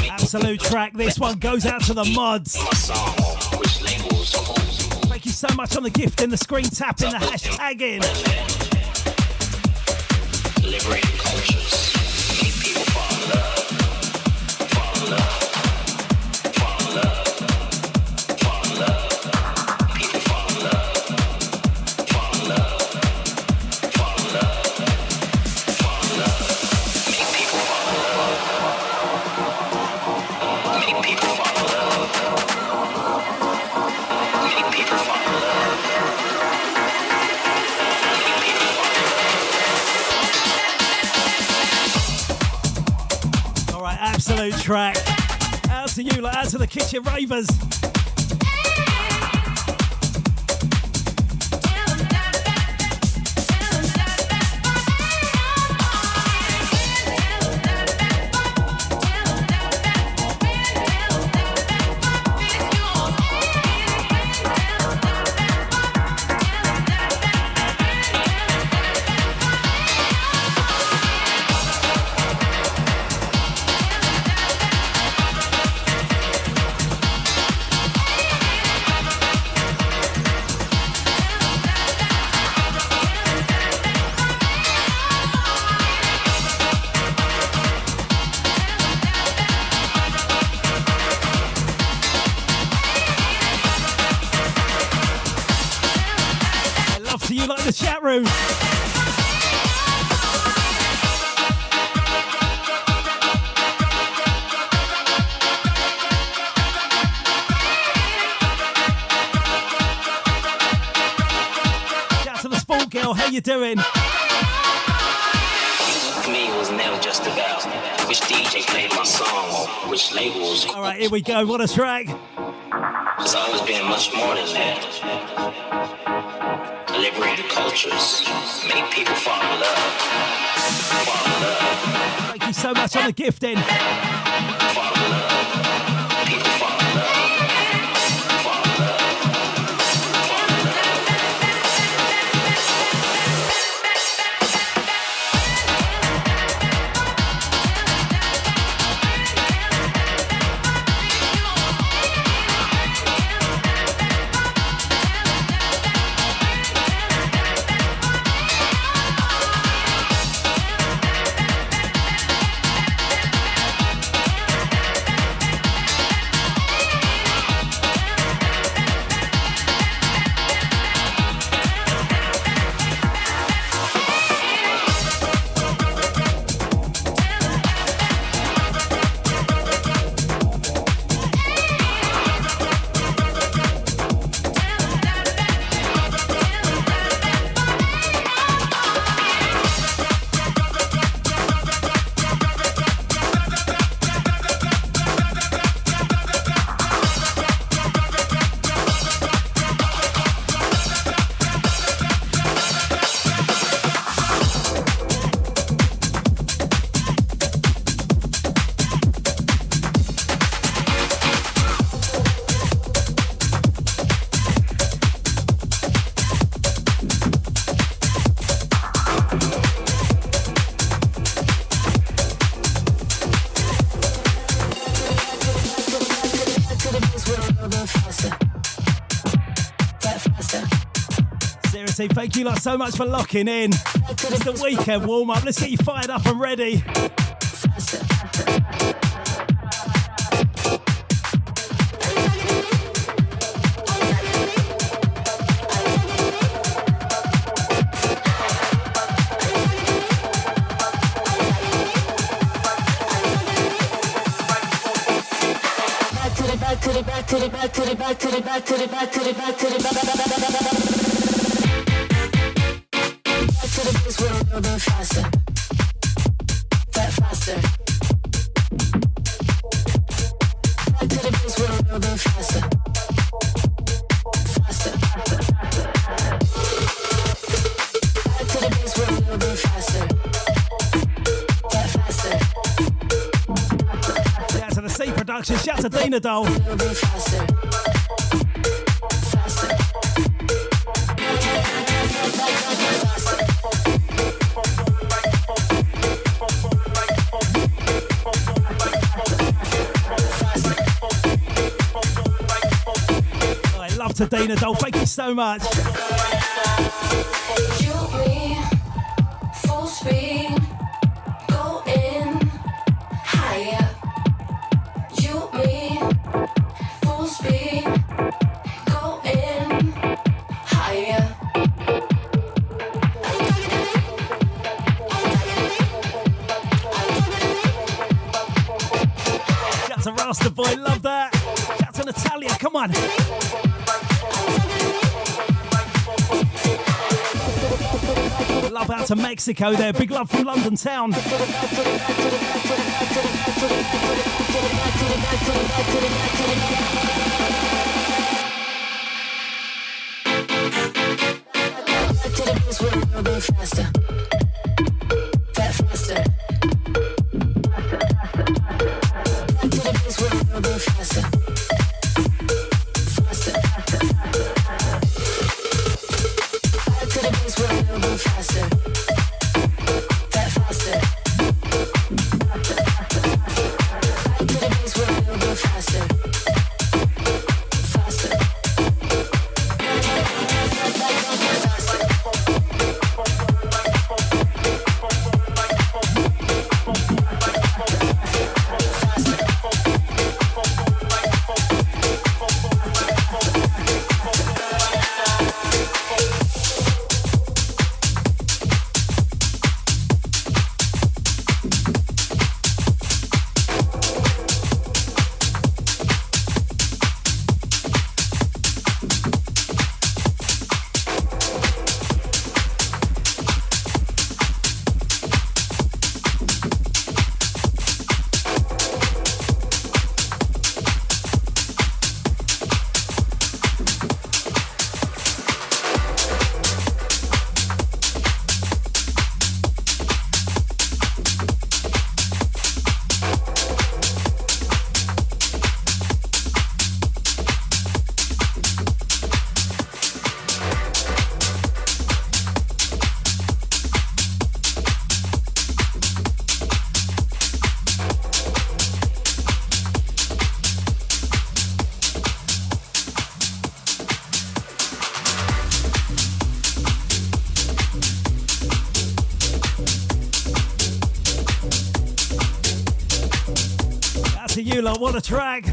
Absolute track. This one goes out to the mods. Thank you so much on the gift and the screen tapping, the hashtagging. Liberating cultures. Make people fall in love. Fall in love. Fall in love. Fall in love. People fall in love. Fall in love. Fall in love. Fall in love. Make people fall in love. Make people fall in love. Make people fall in love. Absolute track. Out to you, out to the kitchen ravers. The chat room. Shout to the sport girl, how you doing? For me, it was never just about which DJ played my song or which labels. All right, here we go. What a track. It's always been much more than that. Liberated cultures. Many people fall in love. Fall in love. Thank you so much on the gifting. Fall in love. People fall in love. Fall in love. Fall in love. Thank you lot so much for locking in. It's the weekend warm up. Let's get you fired up and ready. Shout to Dina Doll. to Dana Doll. Thank you so much. Shoot me, full speed, going higher. Shoot me, full speed, going higher. Shout to Rasta Boy, love that. Shout to Natalia, come on. Love out to Mexico there. Big love from London town. Faster. Faster. Back to the place where we're a bit faster. Faster. Back to the place where we're a bit faster. That faster. Back to the place where we're a bit faster. Faster. You lot, what a track.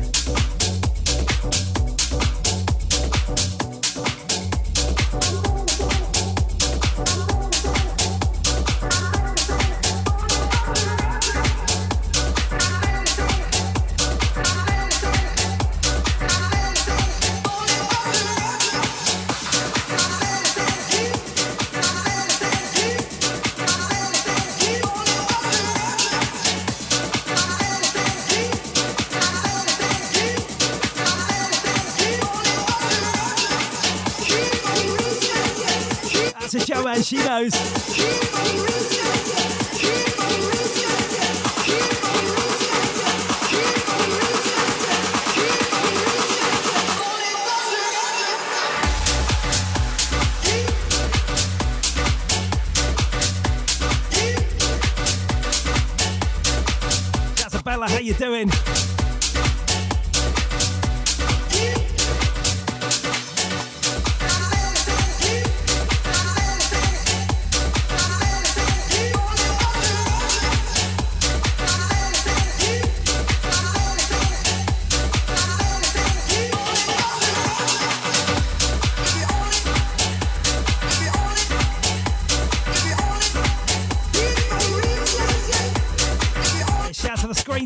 Joanne, she knows. That's Bella, how you doing?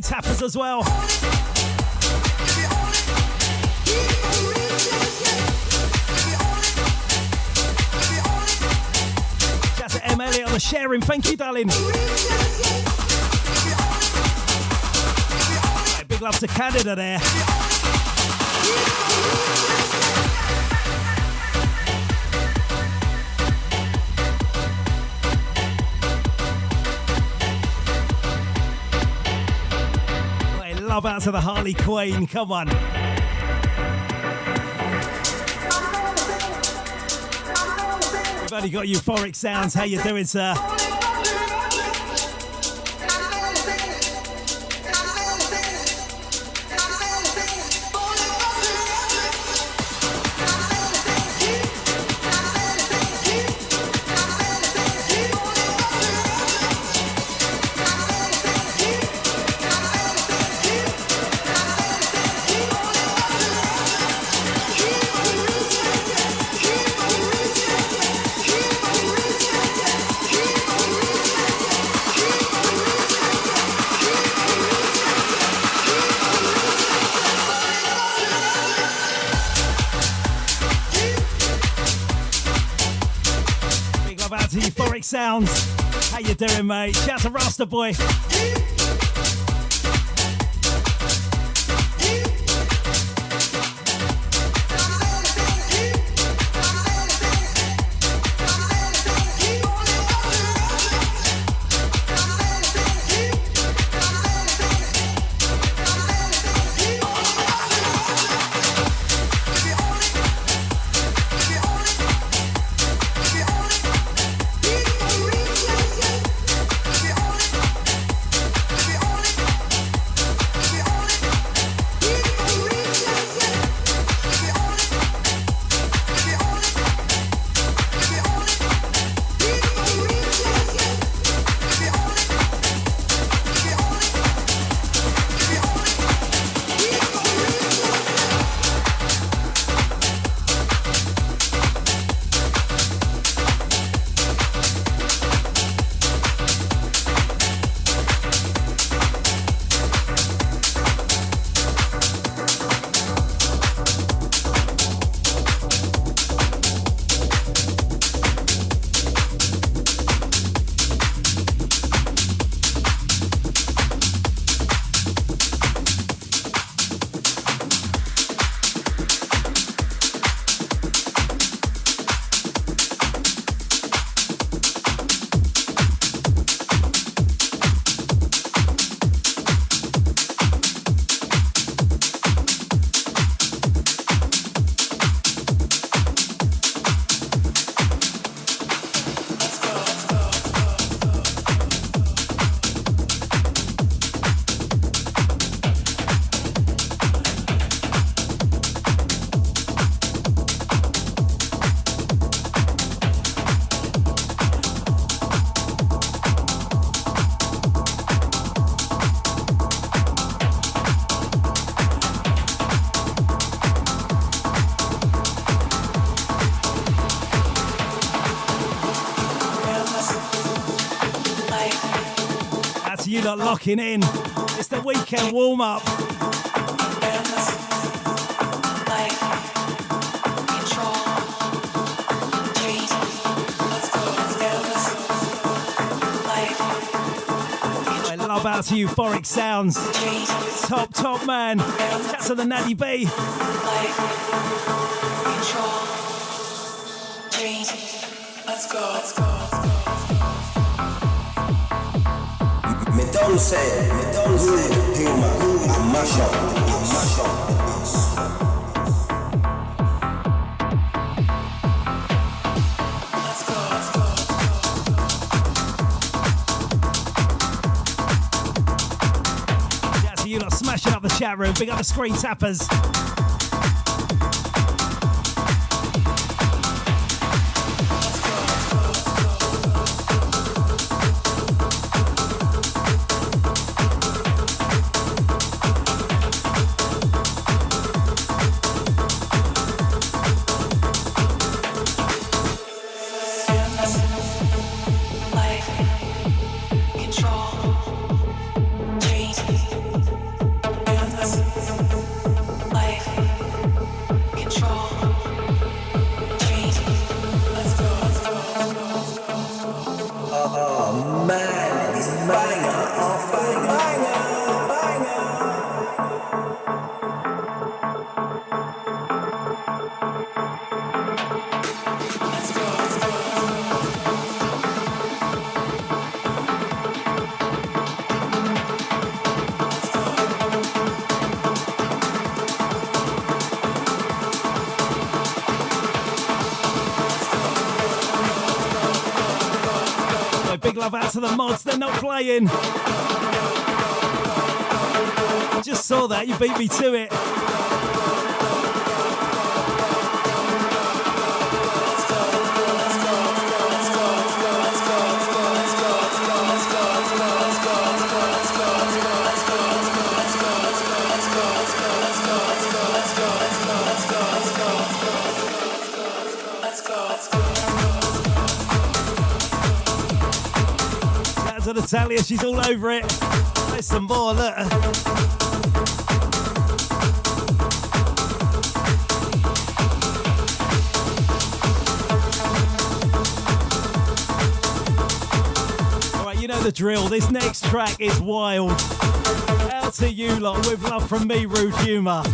Tappers as well. Shout to M. Elliot on the sharing. Thank you, darling. Right, big love to Canada there. Love out to the Harley Queen, come on. We've only got euphoric sounds, how you doing, sir? Euphoric Sounds. How you doing, mate? Shout to Rasta Boy. You lot locking in. It's the weekend warm up. I love out to Euphoric Sounds. Top man. Shout to the Natty B. Let's go. Me don't say, Rudehumour, I mash up. Yeah, so you lot smashing up the chat room. Big up the screen tappers. Big love out to the mods, they're not playing. Just saw that, you beat me to it. To Natalia, she's all over it. There's some more, look. know the drill. This next track is wild. Out to you lot with love from me, Rudehumour.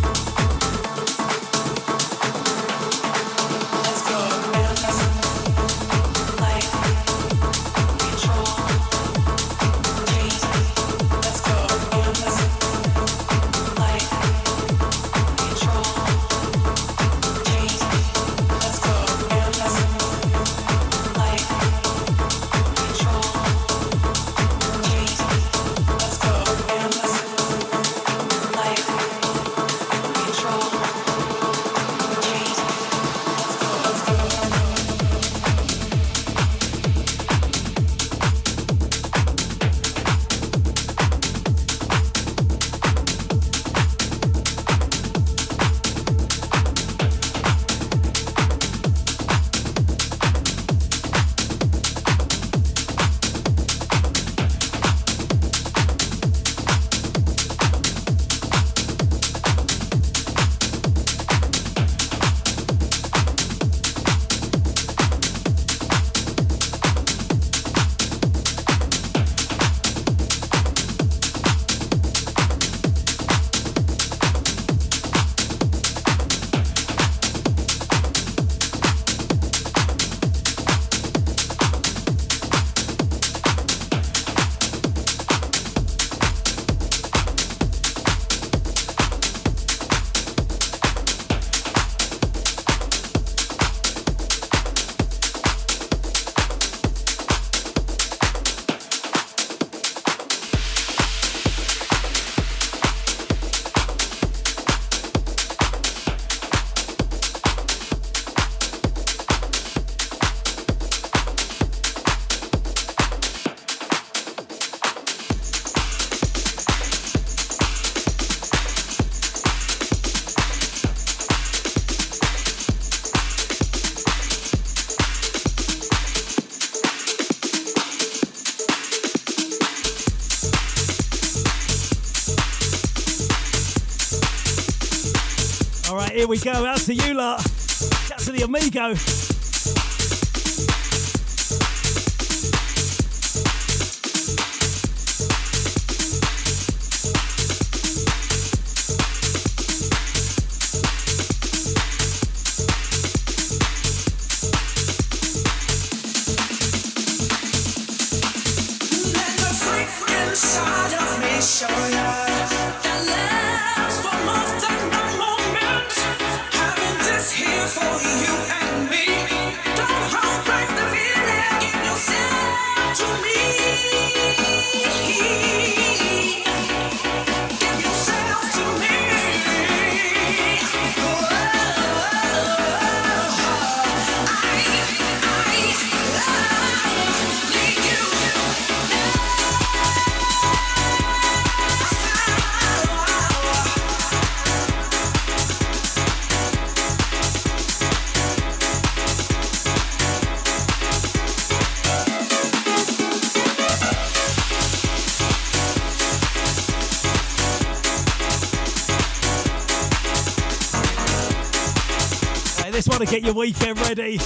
Here we go, out to you lot. Shout to the Amigo. Let the freak inside of me show ya that lasts for more than a moment. Having this here for you and me. Don't hold back the feeling. Give yourself to me. Give yourself to me. This one to get your weekend ready.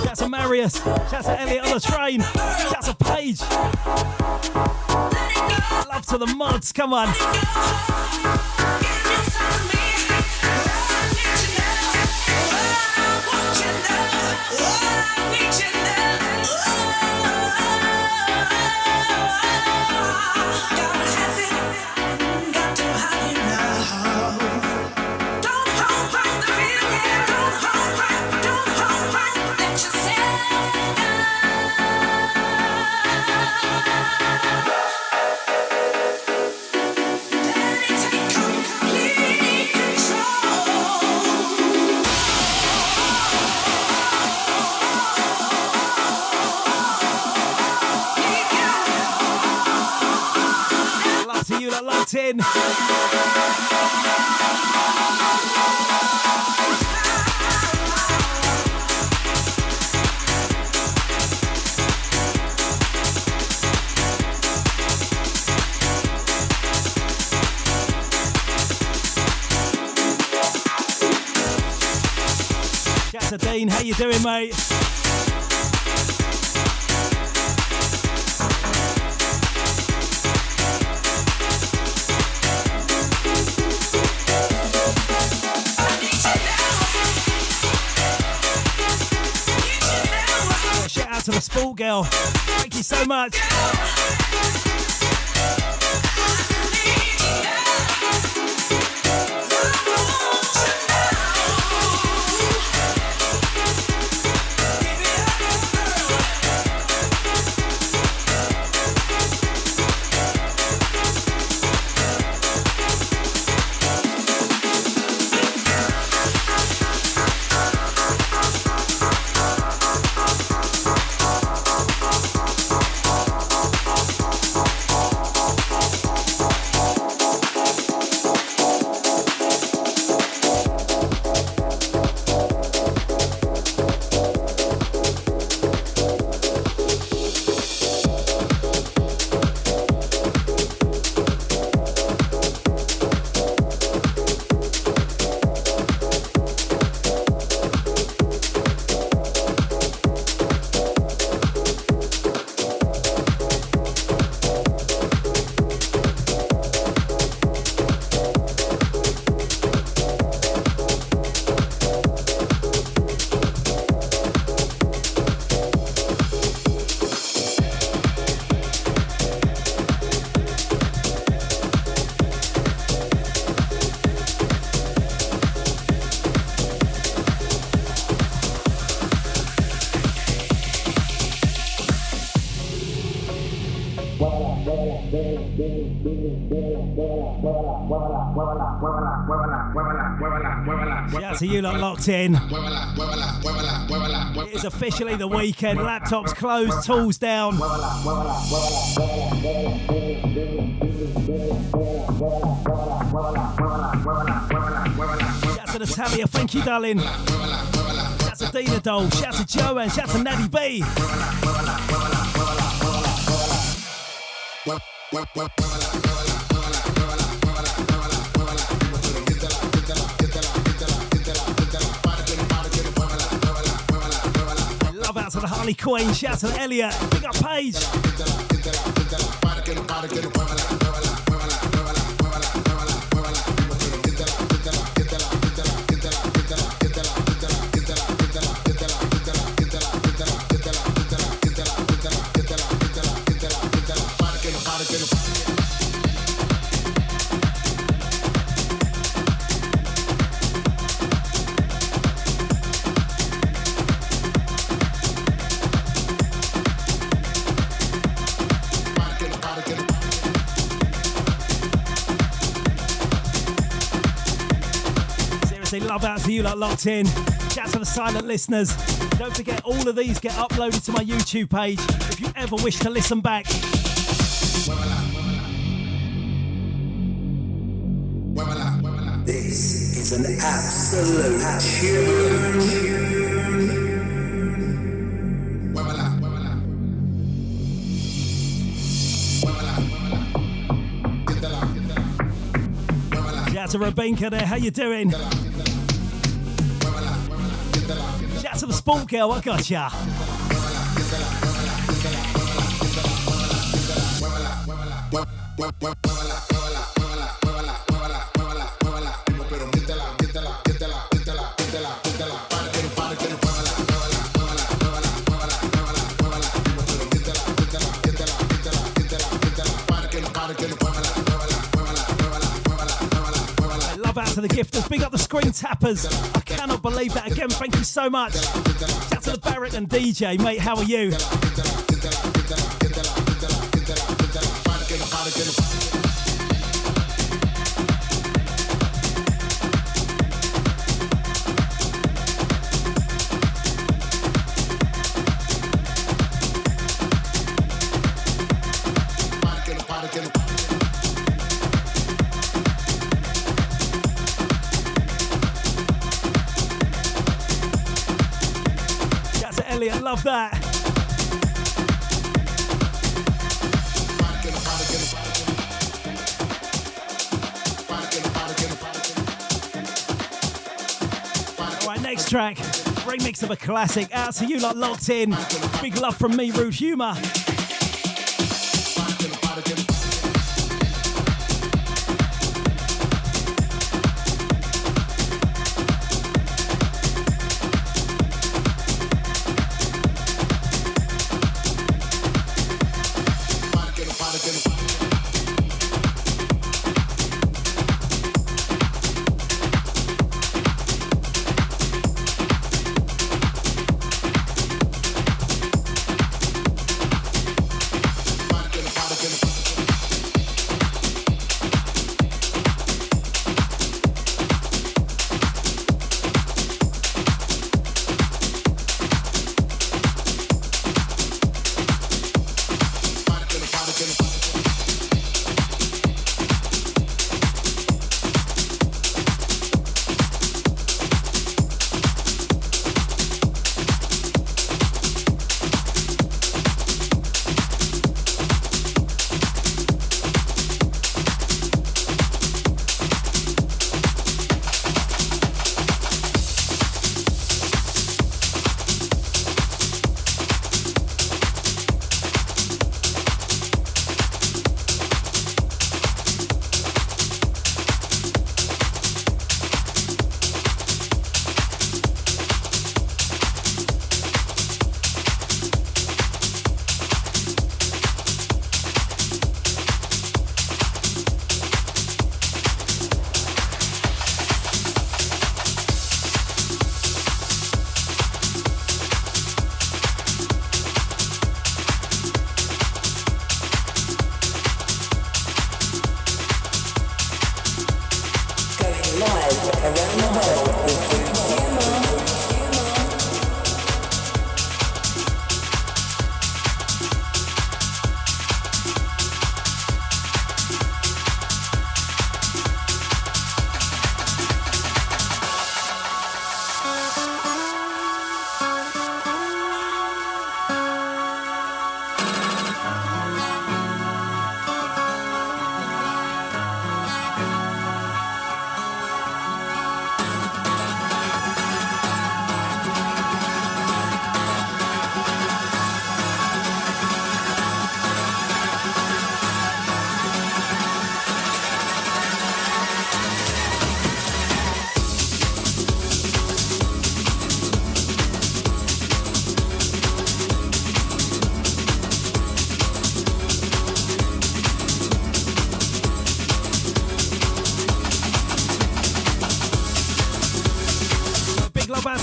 Shout to Marius. Shout to Elliot on the train. Shout to Paige. Love to the mods, come on. Locked in. to Dean. How you doing, mate? Shout out to the sport girl. Thank you so much. Shout out to you lot locked in. It is officially the weekend. Laptops closed, tools down. Shout out to Natalia, thank you, darling. Shout out to Dina Doll, shout out to Joanne, shout out to Natty B. Love out to the Harley Queen, shout out to Elliot, big up Paige. Love out to you lot locked in. Shout out to the silent listeners. Don't forget, all of these get uploaded to my YouTube page if you ever wish to listen back. This is an absolute tune. Shout out to Rebecca there, how you doing? Shout out to the sport girl, I gotcha. Love out to the gifters, big up the screen tappers. I cannot believe that again, thank you so much. Shout out to the Barrett and DJ, mate, how are you? Elliot, love that. All right, next track. Remix of a classic. Out to you lot locked in. Big love from me, Rudehumour.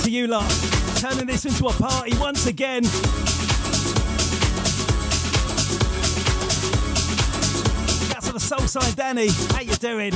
To you lot, turning this into a party once again. That's to the soul side, Danny. How you doing?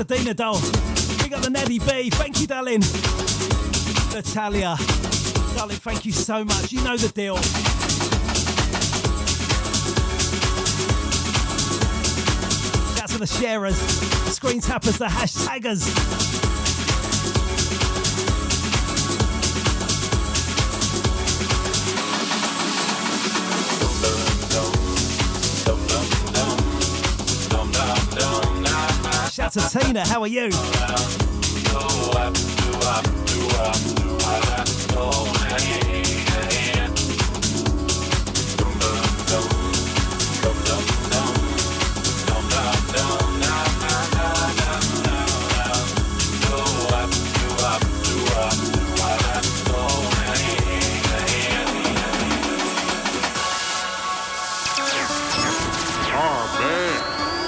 Dina doll. Big up the Neddy B. Thank you, darling. Natalia. Darling, thank you so much. You know the deal. That's for the sharers, the screen tappers, the hashtaggers. Shout to Tina, how are you?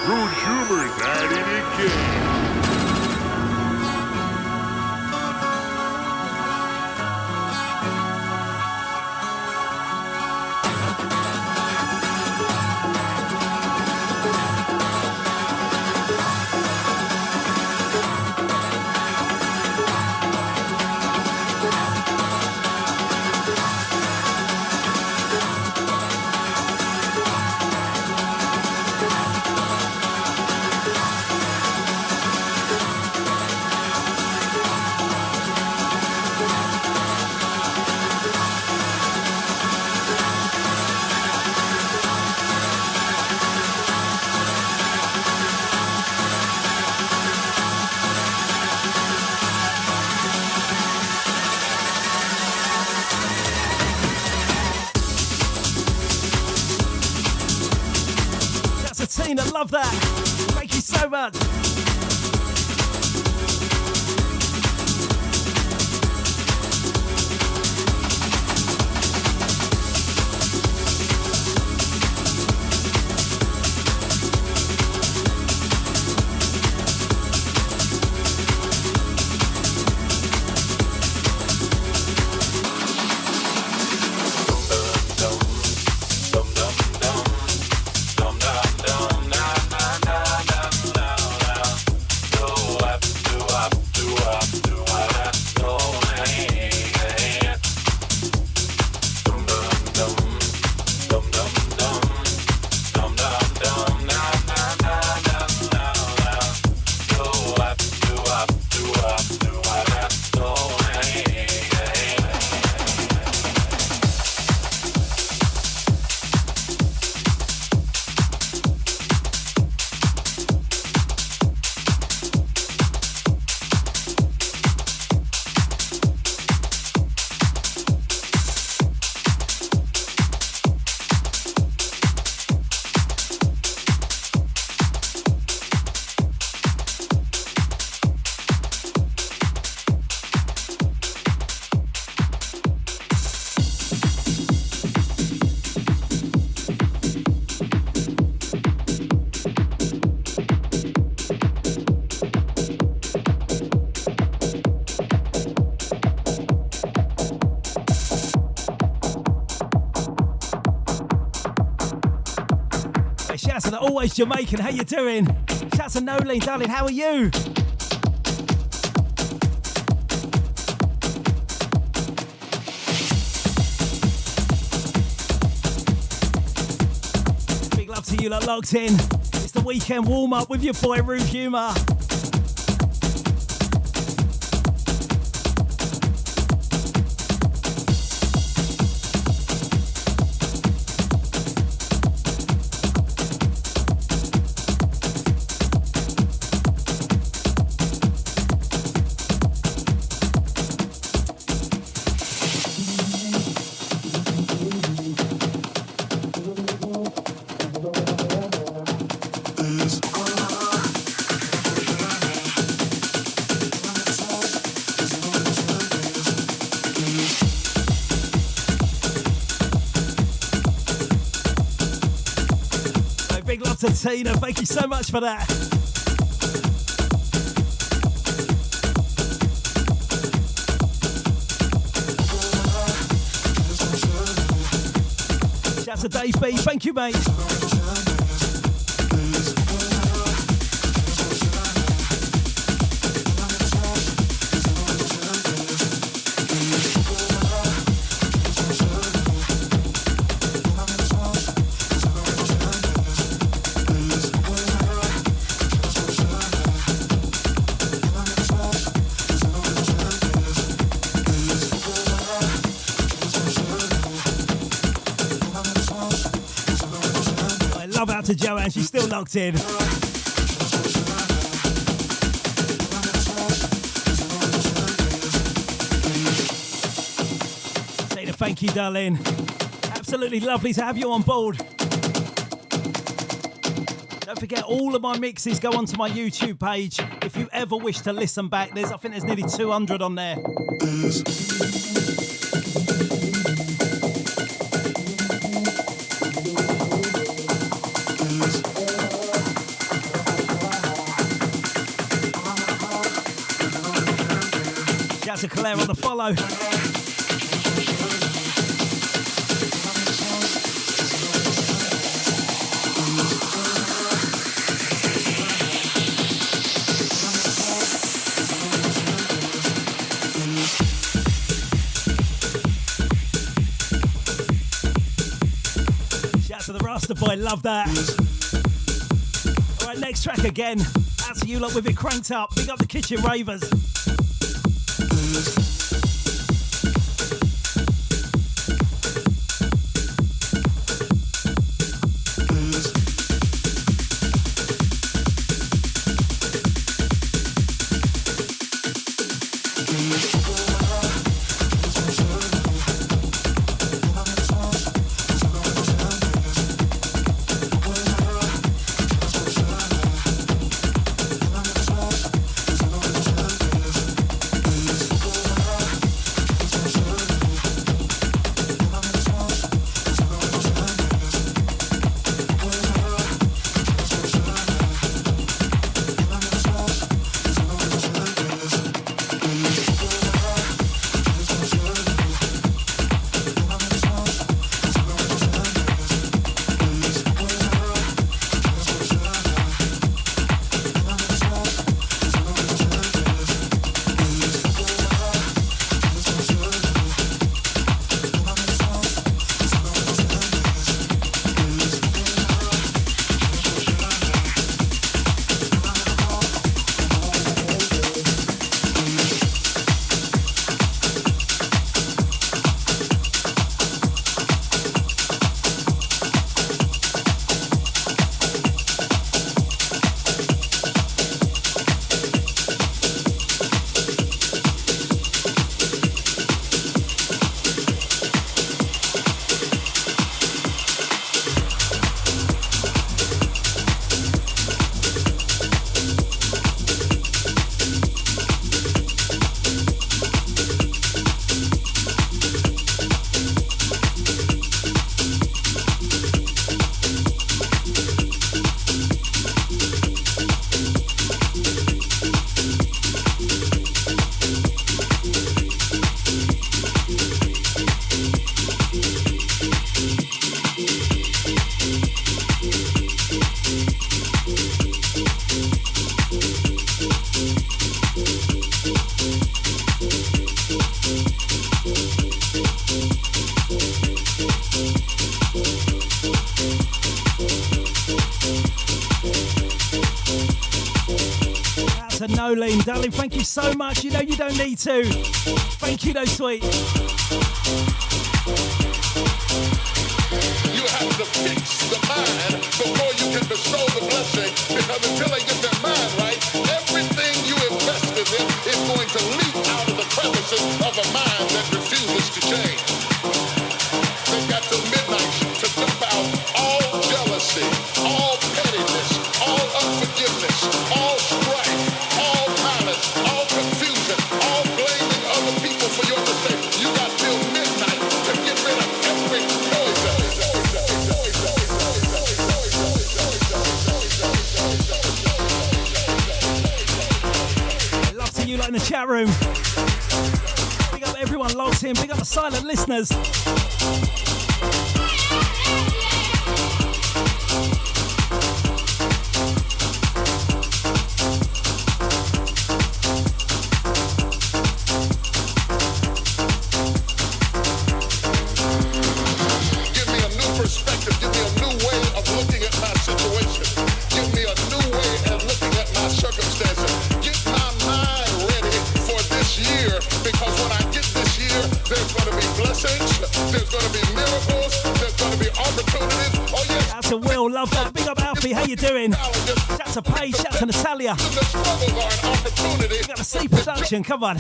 Rudehumour is Tina, love that. Thank you so much. Shouts to Always Jamaican, how you doing? Shouts to Nolene, darling, how are you? Big love to you lot locked in. It's the weekend warm up with your boy Rudehumour. To Tina, thank you so much for that. Shouts to Dave B, thank you, mate. Out to Joanne, she's still locked in. Say the thank you, darling. Absolutely lovely to have you on board. Don't forget, all of my mixes go onto my YouTube page. If you ever wish to listen back, I think there's nearly 200 on there. To Claire on the follow. Shout out to the Rasta Boy, love that. Alright, next track again. Out to you lot with it cranked up. Big up the Kitchen Ravers. Nolene, darling, thank you so much. You know you don't need to. Thank you, though, sweet. You have to fix the mind before you can bestow the blessing, because until they get their mind right, everything you invested in is going to leak out of the crevices of a mind that refuses to change. They've got till midnight to dump out all jealousy, all pettiness, all unforgiveness, all strife, all malice, all confusion, all blaming other people for your mistakes. You got till midnight to get rid of every poison. Love to you lot in the chat room. Big up everyone logged in. Big up the silent listeners. How you doing? Shout to Paige, shout to Natalia. We got a C production, come on.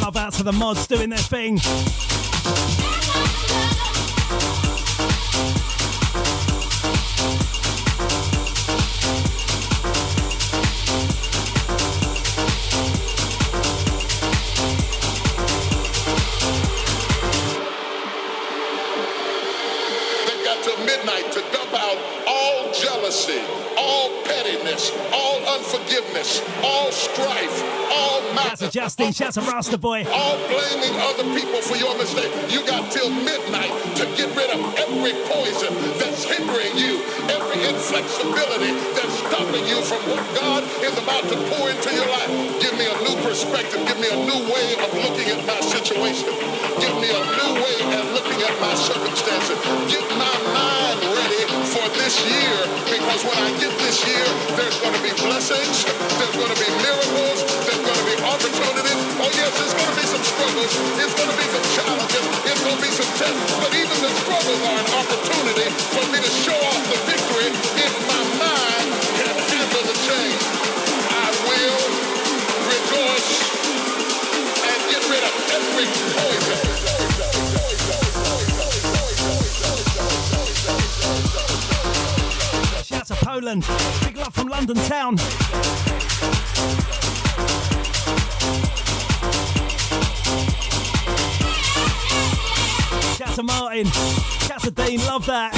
Love out to the mods doing their thing. All strife, all malice. Shouts to Justin, shouts to Rasta Boy. All blaming other people for your mistake. You got till midnight to get rid of every poison that's hindering you, every inflexibility that's stopping you from what God is about to pour into your life. Give me a new perspective. Give me a new way of looking at my situation. Give me a new way of looking at my circumstances. Get my mind ready for this year, because when I get this year, there's going to be blessings, there's going to be miracles, there's going to be opportunities. Oh yes, there's going to be some struggles, there's going to be some challenges, there's going to be some tests, but even the struggles are an opportunity for me to show off the victory if my mind can handle the change. I will rejoice and get rid of every poison. Shout to Poland. Big love from London town. Shout to Martin. Shout to Dean. Love that.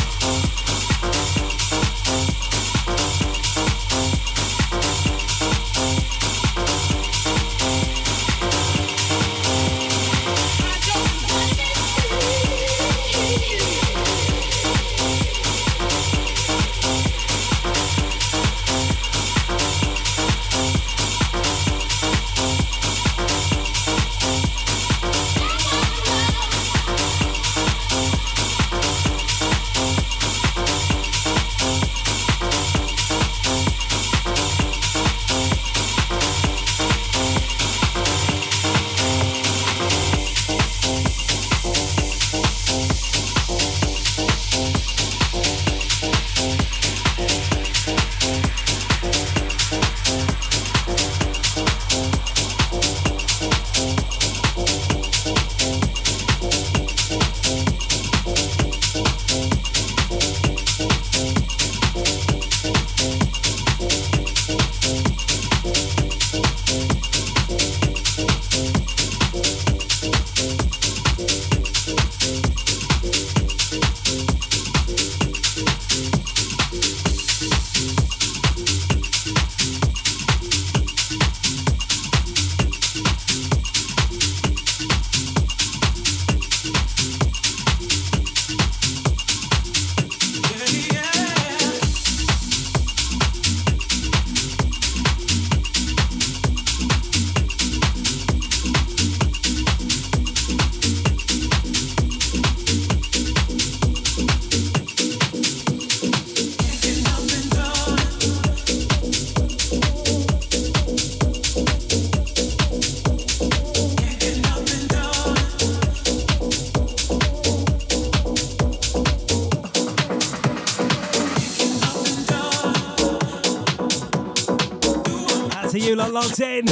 locked in.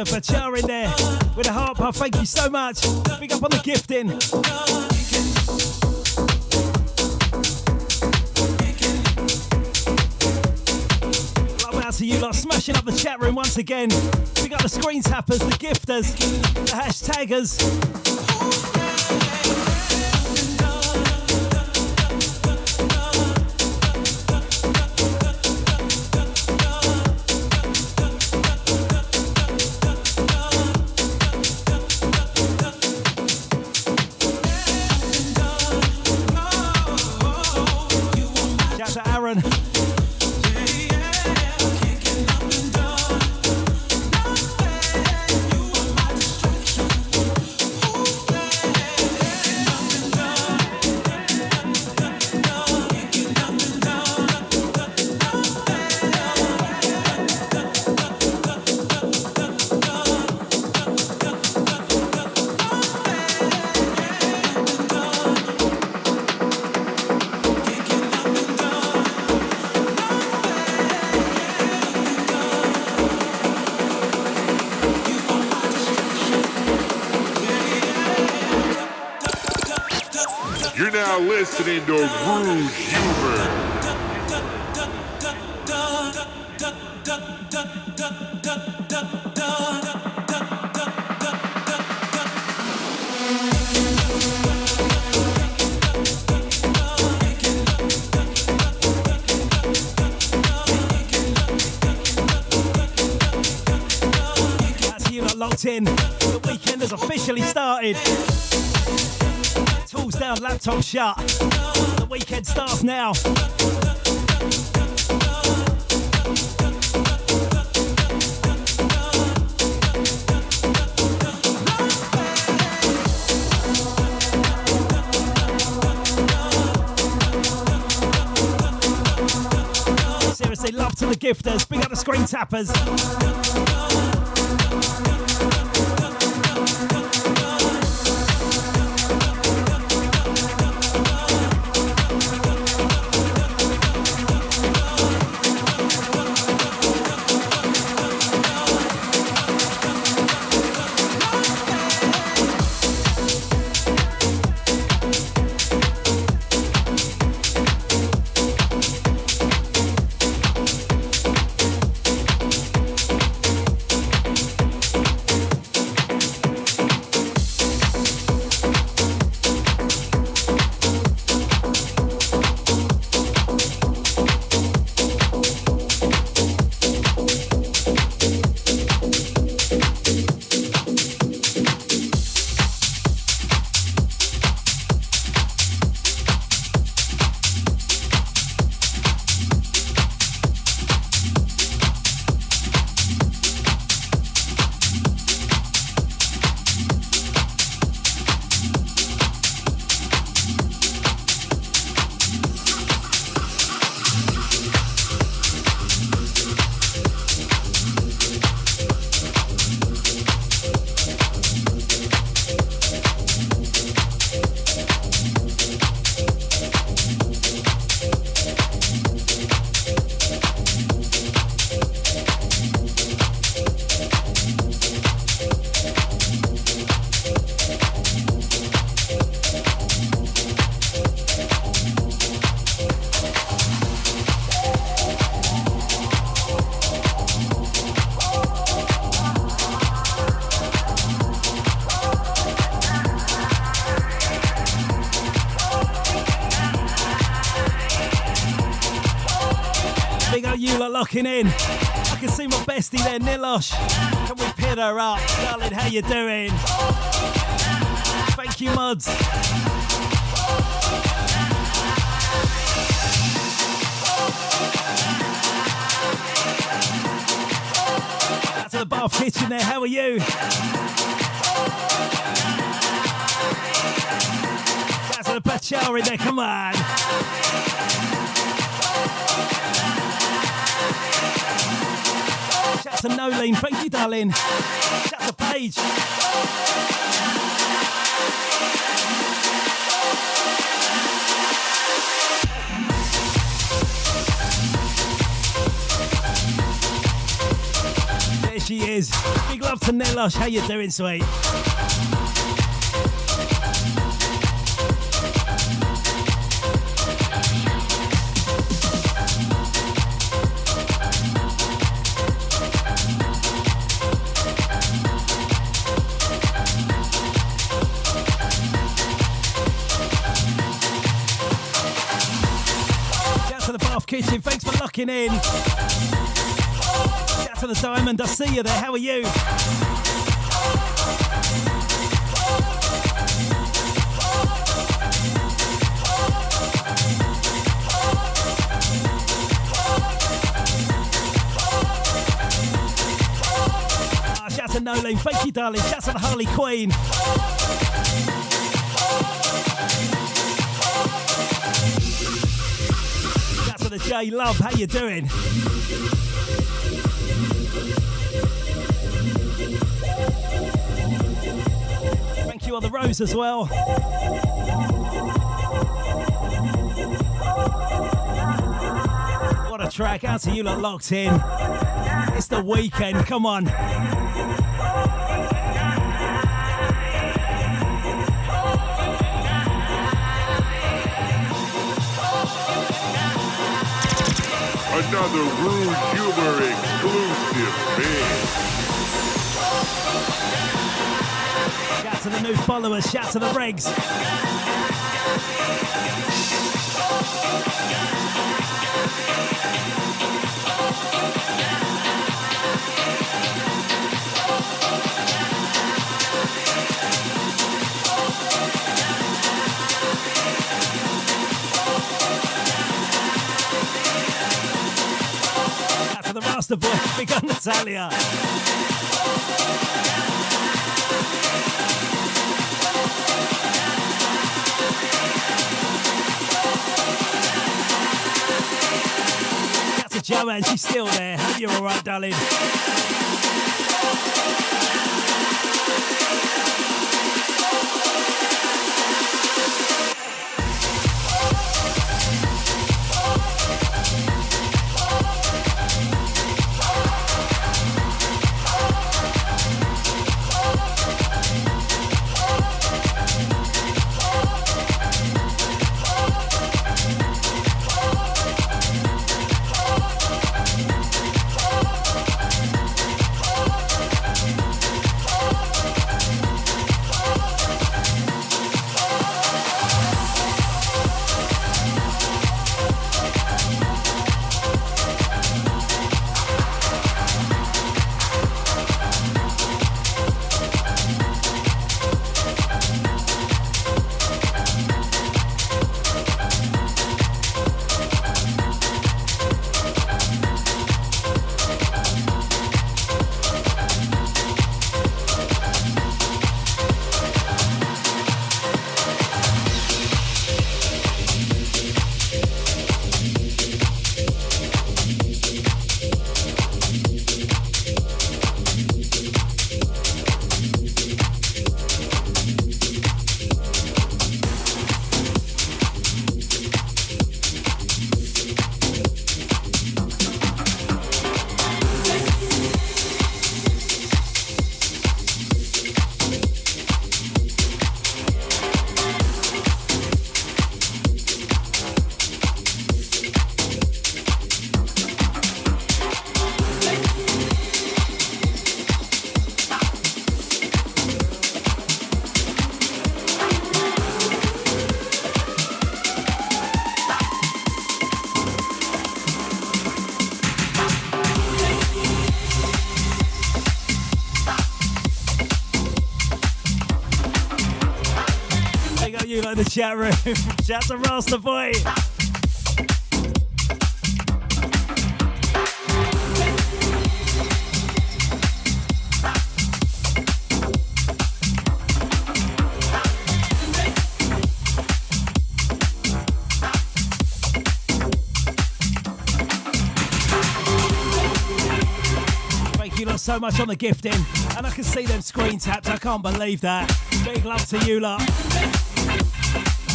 For Char in there with a heart puff, thank you so much. Big up on the gifting. Love out to you lot, smashing up the chat room once again. Big up the screen tappers, the gifters, the hashtaggers. You're now listening to Rudehumour. That's you lot locked in. The weekend has officially started. Tools down, laptop shut. The weekend starts now. Seriously, love to the gifters. Big up the screen tappers. Locking in. I can see my bestie there, Nilosh. Can we pin her up? Darling, how you doing? Thank you, Muds. Out to the Bath Kitchen there, how are you? Out to the Pachar in there, come on. Shout to Nolene, thank you, darling. Shout to Paige. There she is. Big love to Nelosh. How you doing, sweet? Kitchen, thanks for locking in. Shout to the Diamond, I see you there, how are you? Shout to Nolene, thank you darling, shout to the Harley Queen. J Love, how you doing? Thank you on the Rose as well. What a track, out to you lot locked in. It's the weekend, come on. Another Rudehumour exclusive mix. Shout to the new followers, shout to the regs. The boy, big on Natalia. That's a Joanne, she's still there. Hope you're all right, darling. you in the chat room. Shout to Rasta Boy. done so much on the gifting, and I can see them screen taps. I can't believe that. Big love to you lot.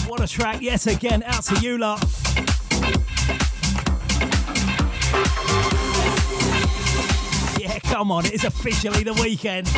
What a track yet again. Out to you lot. Yeah, come on. It is officially the weekend.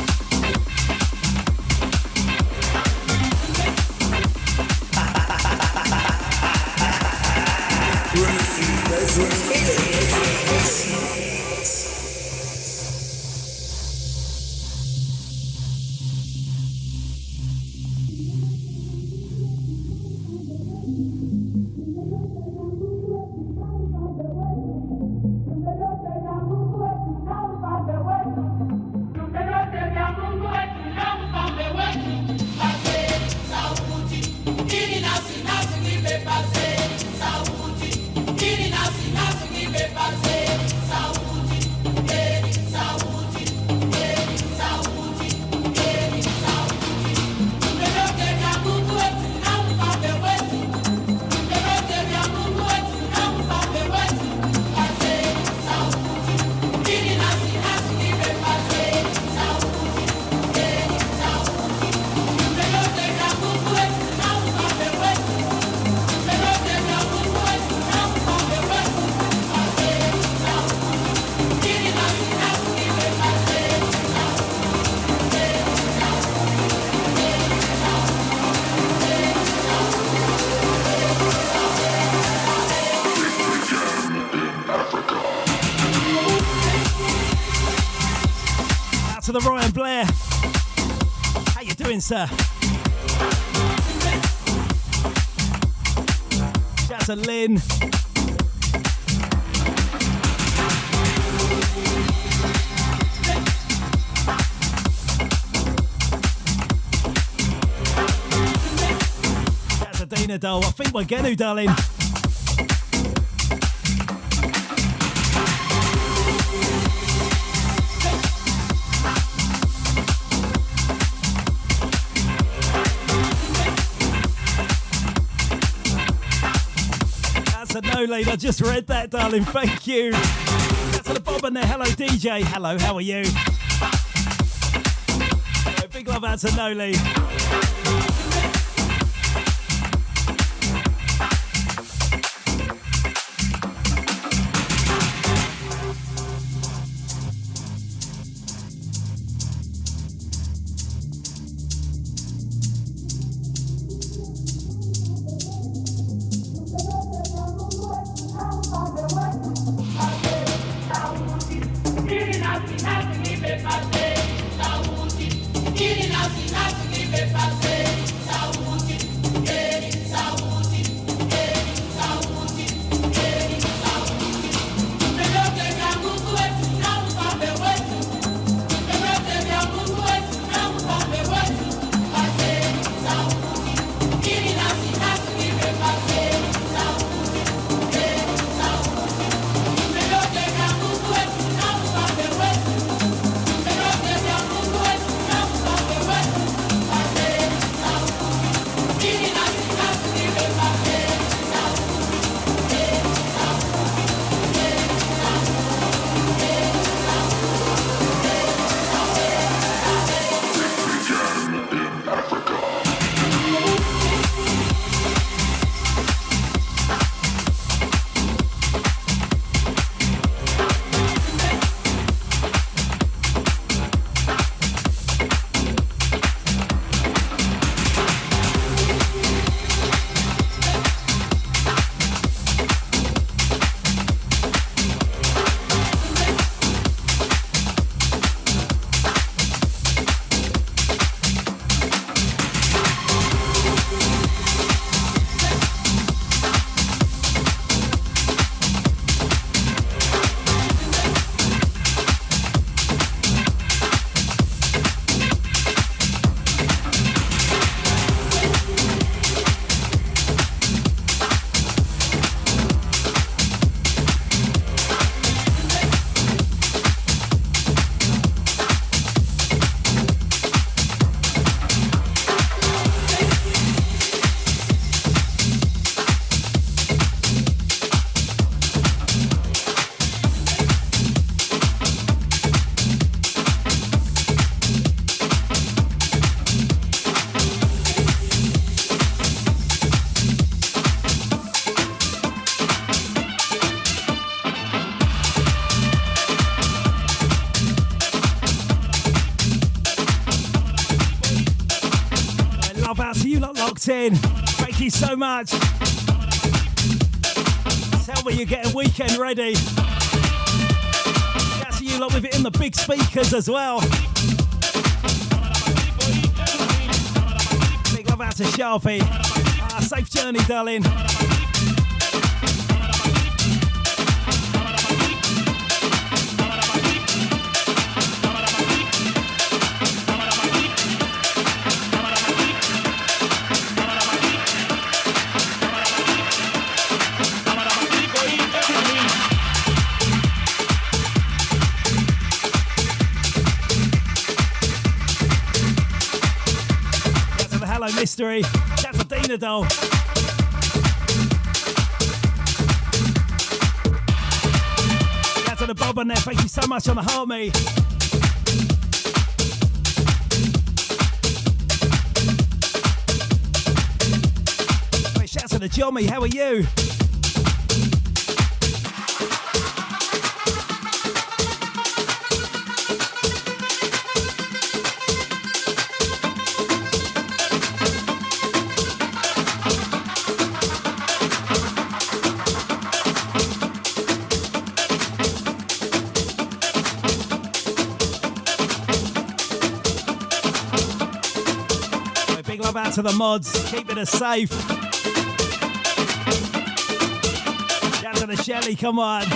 To the Ryan Blair. How you doing, sir? Shout out to Lynn. Shout out to Dina Doll. I think we're Genu, darling. No lead, I just read that, darling. Thank you. That's to the Bob and there. Hello, DJ. Hello, how are you? Big love out to No Lead. Saúde, love out to you lot locked in. Thank you so much. Tell me you're getting weekend ready. Out to you lot with it in the big speakers as well. Big love out to Sharpie. Safe journey, darling. Mystery. That's a Dina doll. That's to the Bob on there. Thank you so much on the heart, me. Wait, shout out to the Jommy. How are you? Out to the mods, keeping us safe. Down to the Shelly, come on.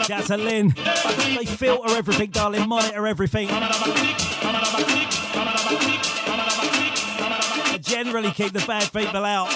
Down to Lynn. They filter everything, darling, monitor everything. I generally keep the bad people out.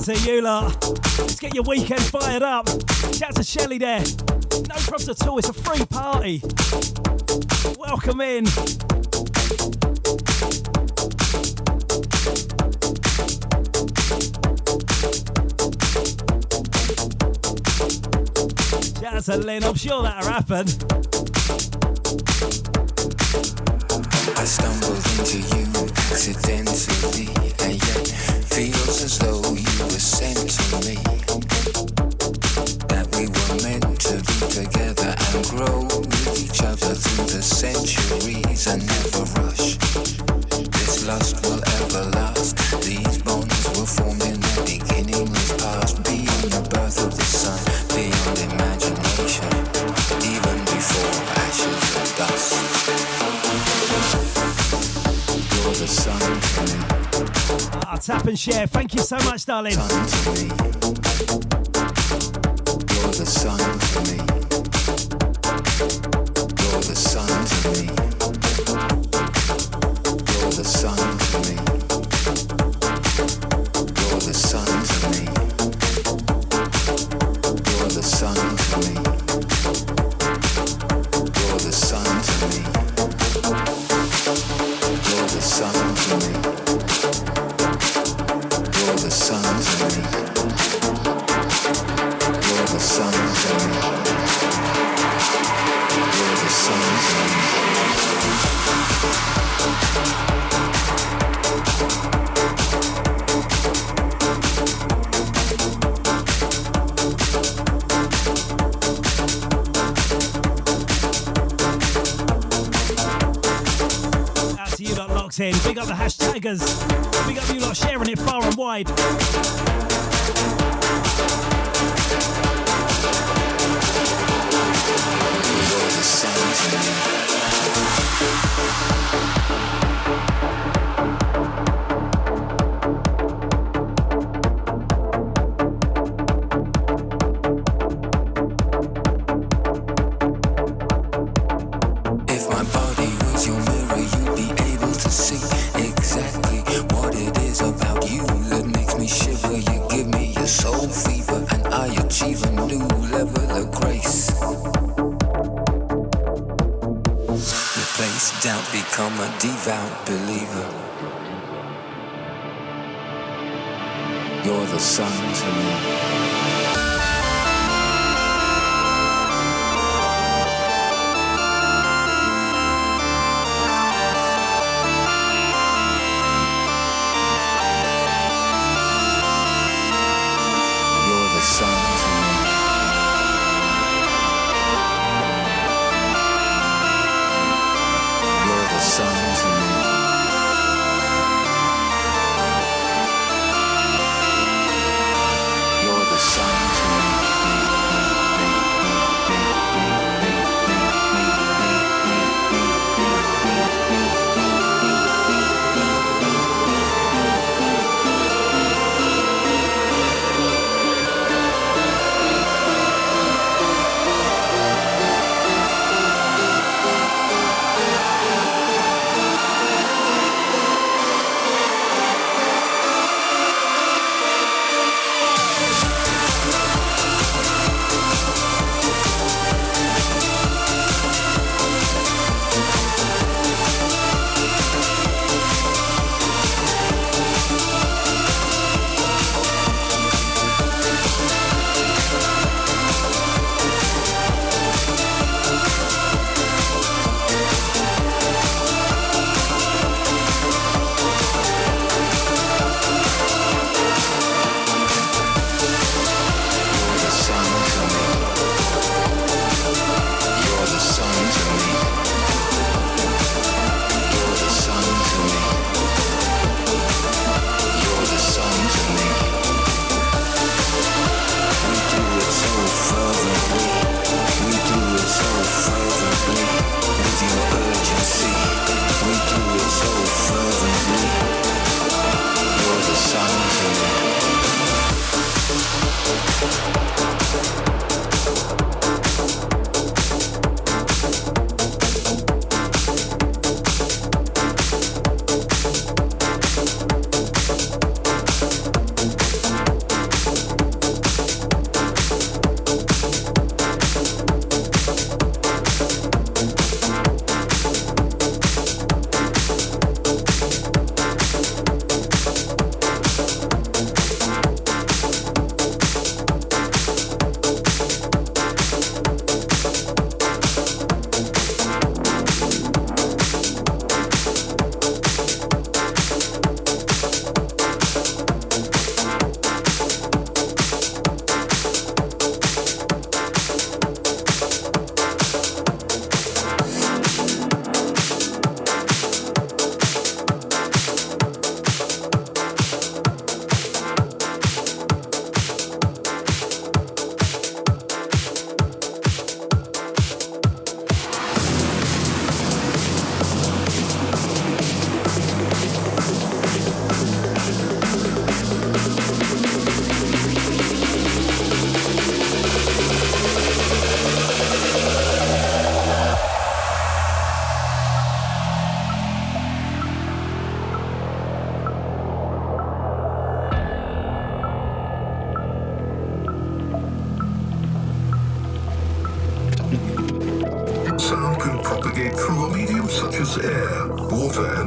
To you lot. Let's get your weekend fired up. Shout out to Shelley there. No props at all, it's a free party. Welcome in. Shout out to Lynn, I'm sure that'll happen. I stumbled into you accidentally, and yet feels as though you were sent to me. That we were meant to be together and grow with each other through the centuries and never rush. This lust will ever last. These bonds were formed in the beginningless past, beyond the birth of the sun, beyond imagination, even before ashes and dust. You're the sun to me. Tap and share. Thank you so much, darling. Sun to me. You're the sun to me. You're the sun to me. You're the sun to me. You're the sun to me. You're the sun to me. the sun to me. You're the sun to me. Out to you lot locked in. Big up the hashtaggers. Big up you lot sharing it far and wide. You're the sun to me. If my body was your mirror, you'd be able to see exactly what it is about you that makes me shiver. You give me your soul fever, and I achieve a new level of grace. Replace doubt, become a devout believer. You're the sun to me.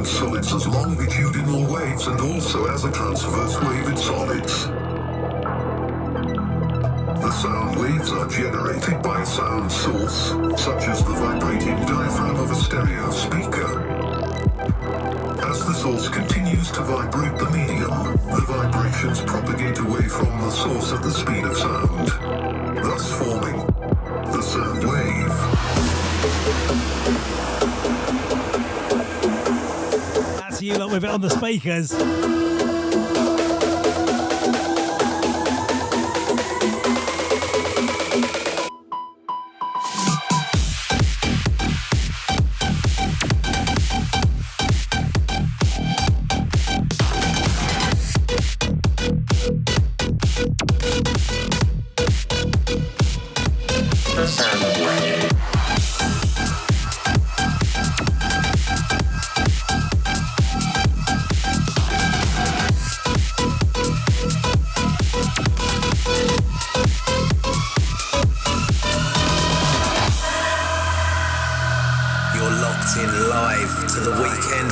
solids as longitudinal waves and also as a transverse wave in solids. The sound wave waves are generated by a sound source, such as the vibrating diaphragm of a stereo speaker. As the source continues to vibrate the medium, the vibrations propagate away from the source at the speed of sound, thus forming the sound wave. That's you lot with it on the speakers.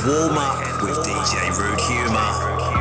Warmup with DJ Rudehumour.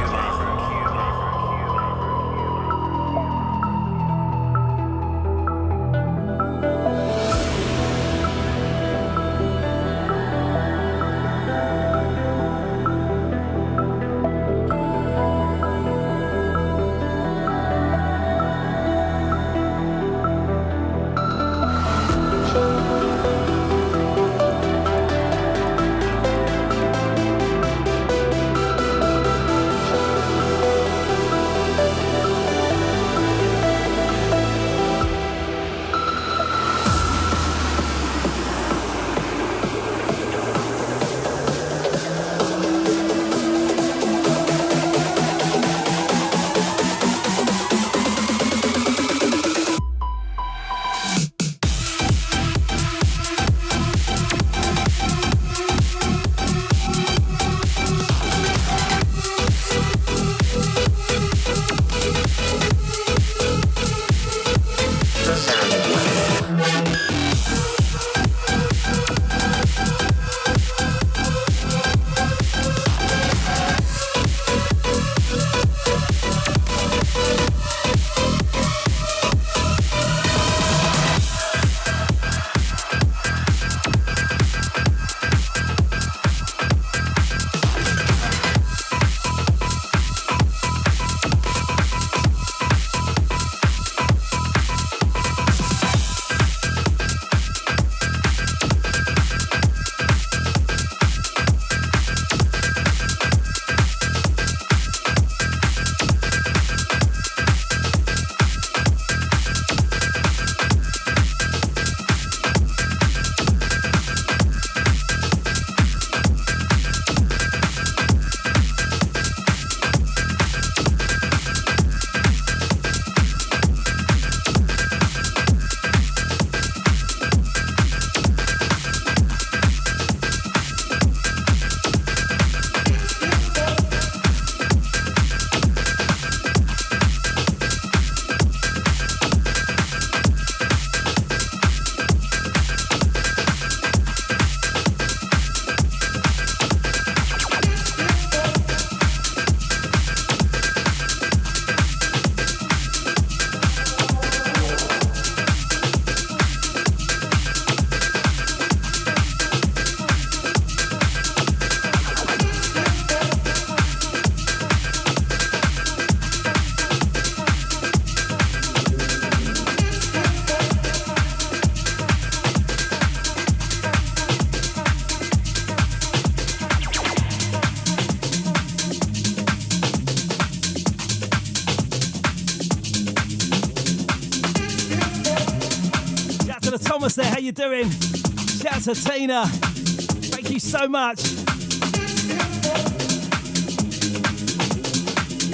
There, how you doing? Shout out to Tina. Thank you so much.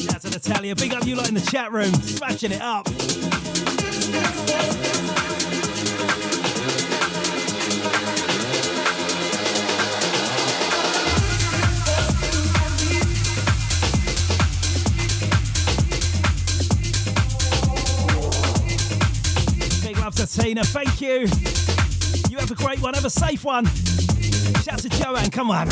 Shout out to Natalia. Big up you lot in the chat room. Smashing it up. Big love to Tina. Thank you. You have a great one. Have a safe one. Shout out to Joanne. Come on.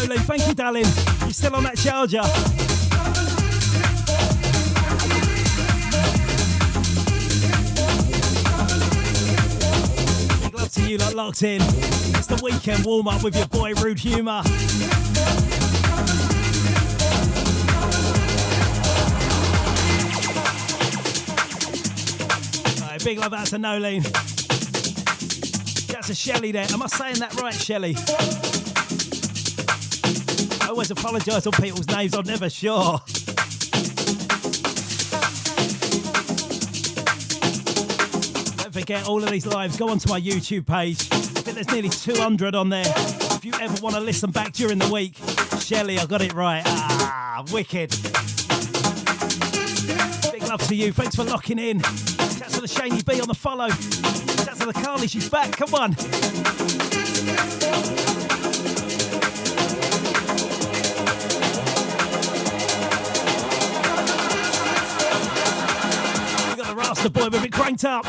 Nolan. Thank you, darling. You still on that charger? Big love to you, lot locked in. It's the weekend warm up with your boy Rudehumour. Right, big love out to Nolan. That's a Shelley there. Am I saying that right, Shelley? I always apologise on people's names, I'm never sure. Don't forget, all of these lives, go onto my YouTube page. I think there's nearly 200 on there. If you ever want to listen back during the week, Shelley, I got it right. Ah, wicked. Big love to you. Thanks for locking in. Shout to the Shaney B on the follow. Shout to the Carly, she's back. Come on. Rasta boy with it cranked up.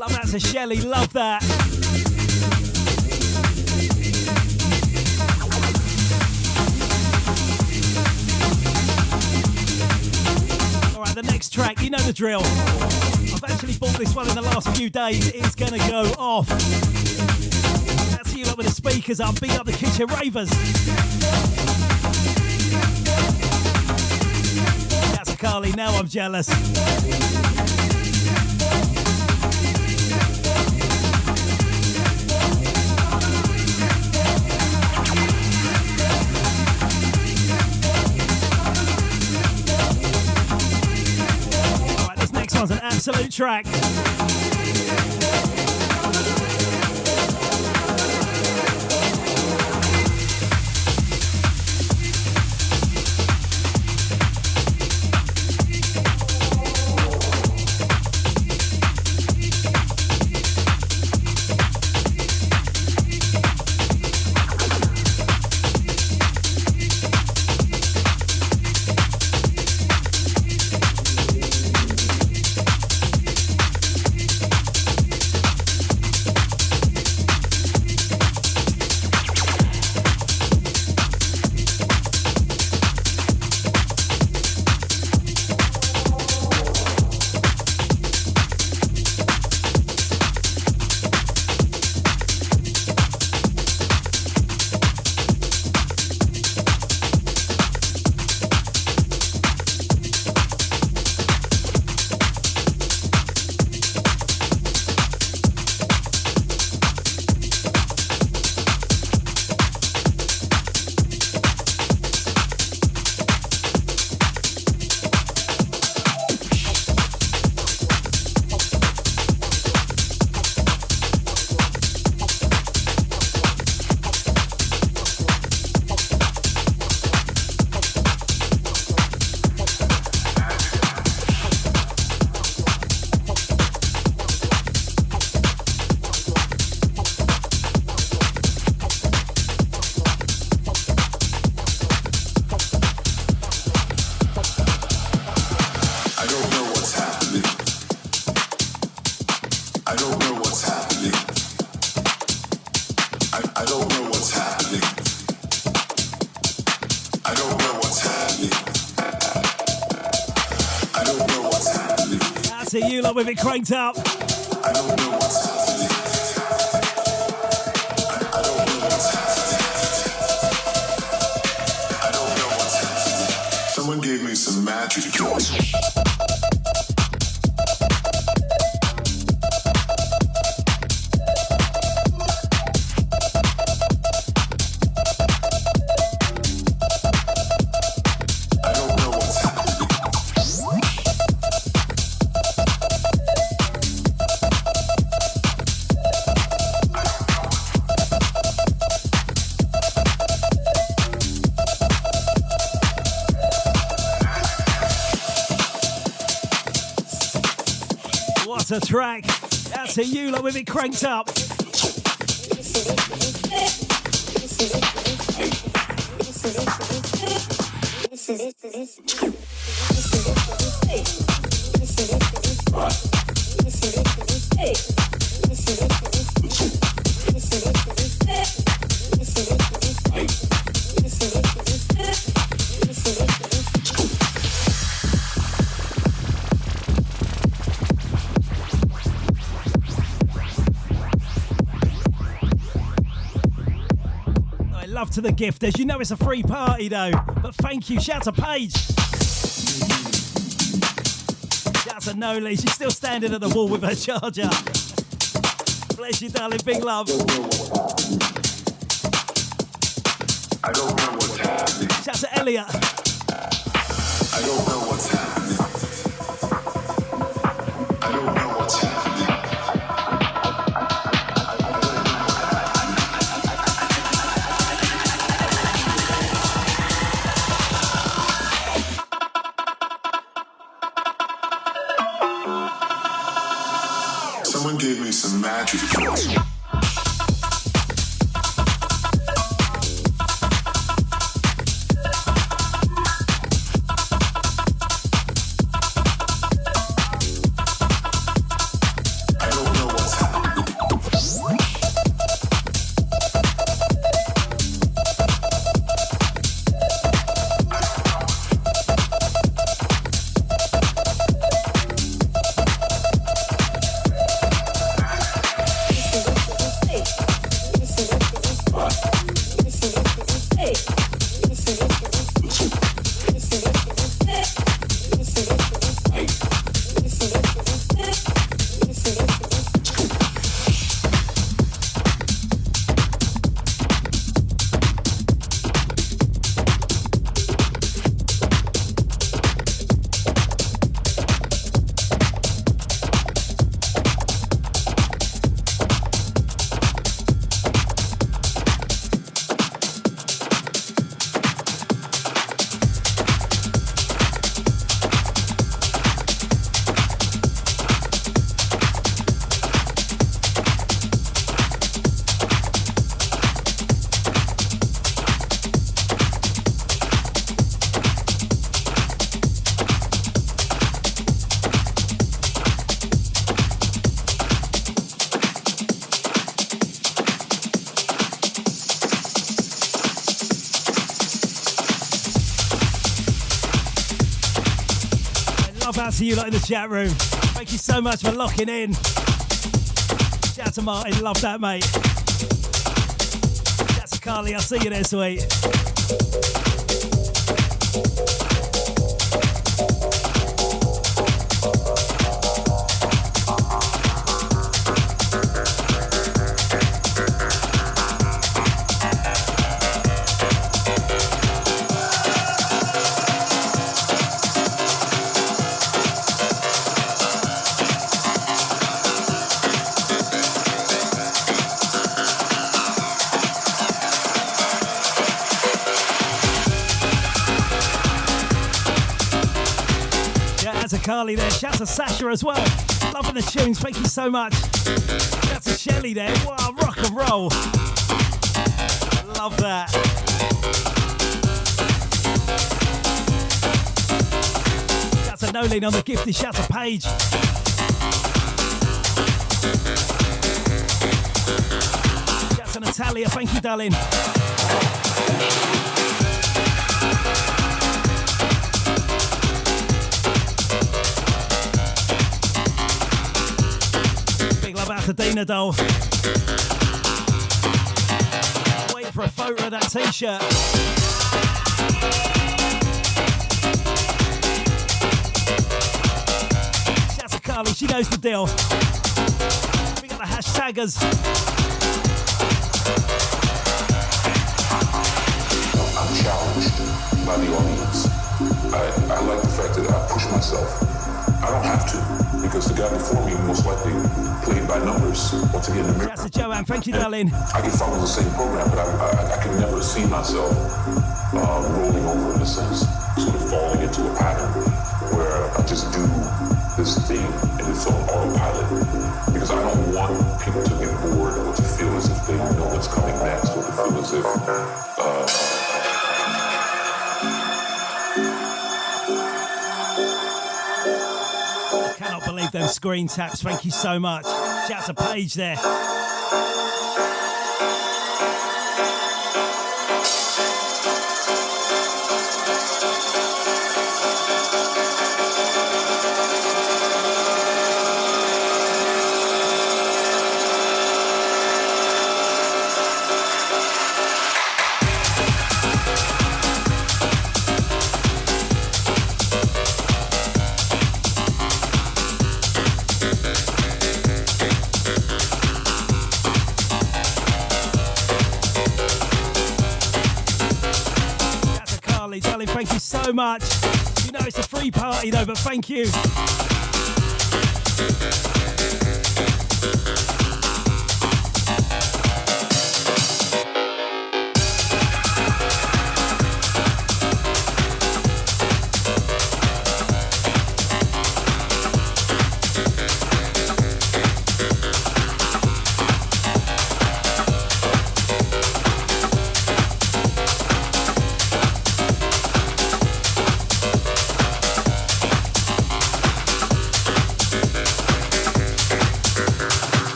Love that to Shelley, love that. The next track, you know the drill. I've actually bought this one in the last few days. It's gonna go off. That's you lot with the speakers up. Big up the kitchen ravers. That's a Carly. Now I'm jealous. This one's an absolute track. You lot with it cranked up. I don't know what's happening. I don't know what's happening. I don't know what's happening. Someone gave me some magic juice. What a track. That's a you lot with it cranked up. Love to the gifters. You know it's a free party though, but thank you. Shout to Paige. Shout to Noli. She's still standing at the wall with her charger. Bless you, darling. Big love. I don't know what's happening. Shout to Elliot. I don't know what's happening. I don't know what's happening. Someone gave me some magic. To you lot in the chat room. Thank you so much for locking in. Shout out to Martin, love that, mate. Shout out to Carly, I'll see you there, sweet. Carly there. Shout to Sasha as well. Loving the tunes. Thank you so much. Shout to Shelley there. Wow, rock and roll. Love that. Shout to Nolene on the gifty. Shout to Paige. Shout to Natalia. Thank you, darling. To Dana Doll. Wait for a photo of that t-shirt. Shout to Carly, she knows the deal. We got the hashtaggers. I'm challenged by the audience. I like the fact that I push myself. I don't have to, because the guy before me most likely played by numbers. Once again, the mirror. That's a Joanne. Thank you, darling. I can follow the same program, but I can never see myself rolling over in a sense, sort of falling into a pattern where I just do this thing in its own autopilot, because I don't want people to get bored or to feel as if they know what's coming next, or to feel as if Cannot believe them screen taps. Thank you so much. Shout out to Paige there. Darling, thank you so much. You know it's a free party though, but thank you.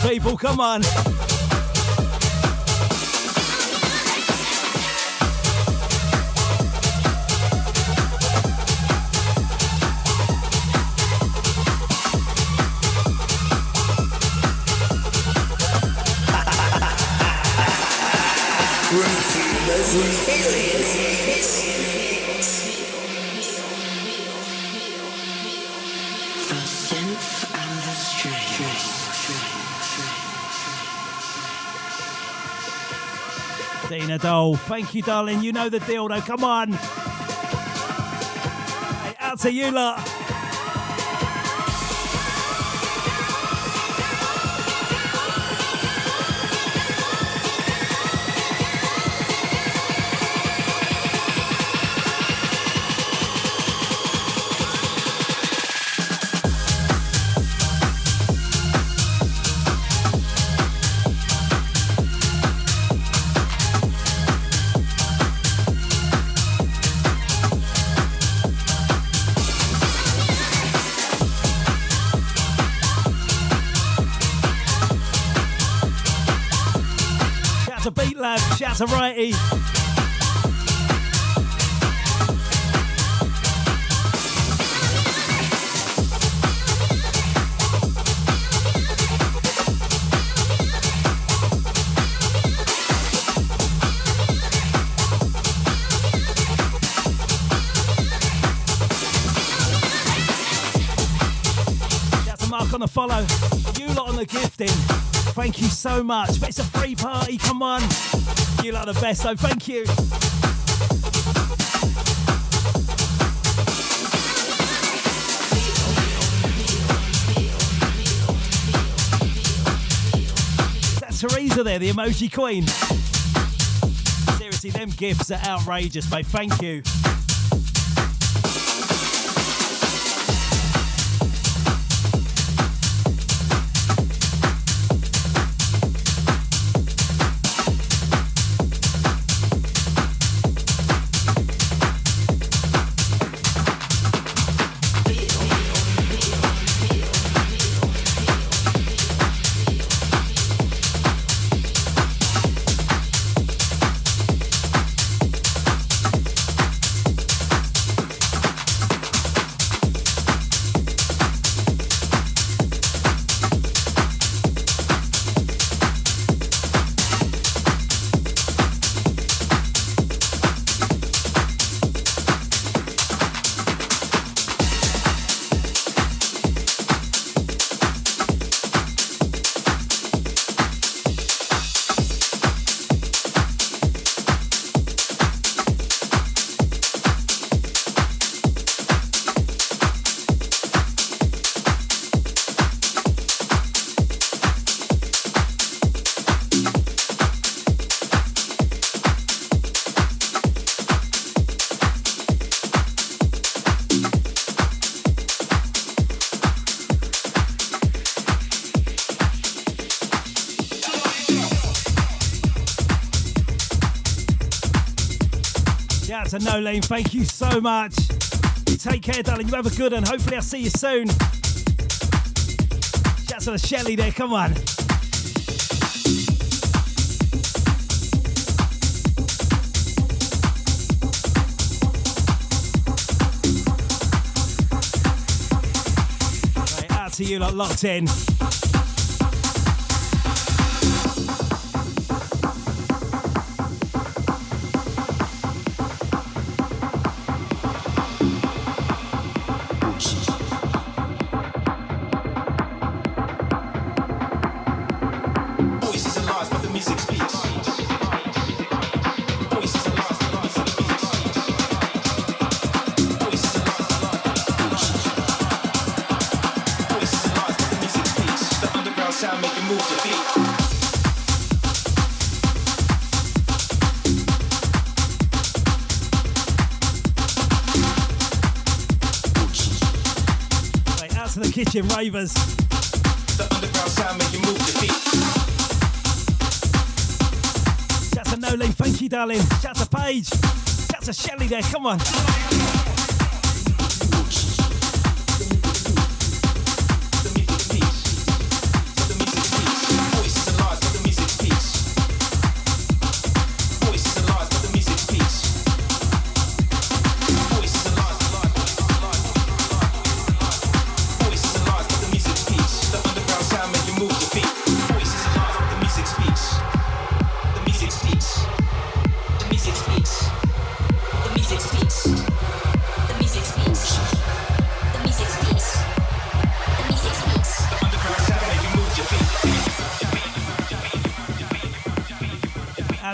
People, come on. Dina Dole, thank you, darling. You know the deal, though. Come on. Hey, out to you lot. Shout to Righty. Shout to Mark on the follow. You lot on the gifting. Thank you so much. But it's a free party. Come on. You lot are the best, so thank you. Teresa there, the emoji queen. Seriously, them gifts are outrageous, mate. Thank you. To No Lane, thank you so much. Take care, darling. You have a good one. Hopefully, I'll see you soon. Shouts to the Shelly there. Come on. Right, out to you, lot locked in. Kitchen ravers. The underground sound make you move your feet. Shout to No Lane, thank you, darling. Shout to Paige. Shout to Shelly there, come on.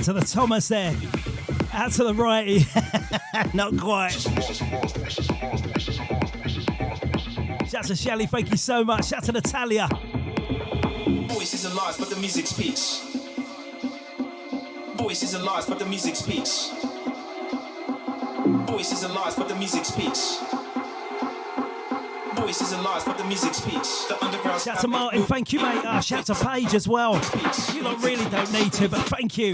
To the Thomas there, out to the righty. Not quite. Shout to Shelly, thank you so much. Shout to Natalia. Voices are lies, but the music speaks. Voices are lies, but the music speaks. Voices are lies, but the music speaks. Voices are lies, but the music speaks. The underground. Shout to Martin, thank you, mate. Shout to Paige as well. You lot really don't need to, but thank you.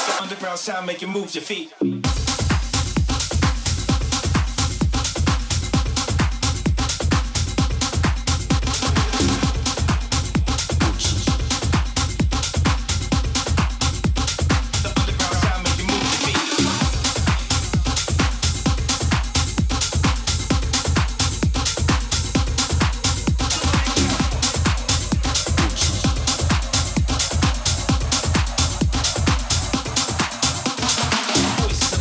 The underground sound make you move your feet. Voices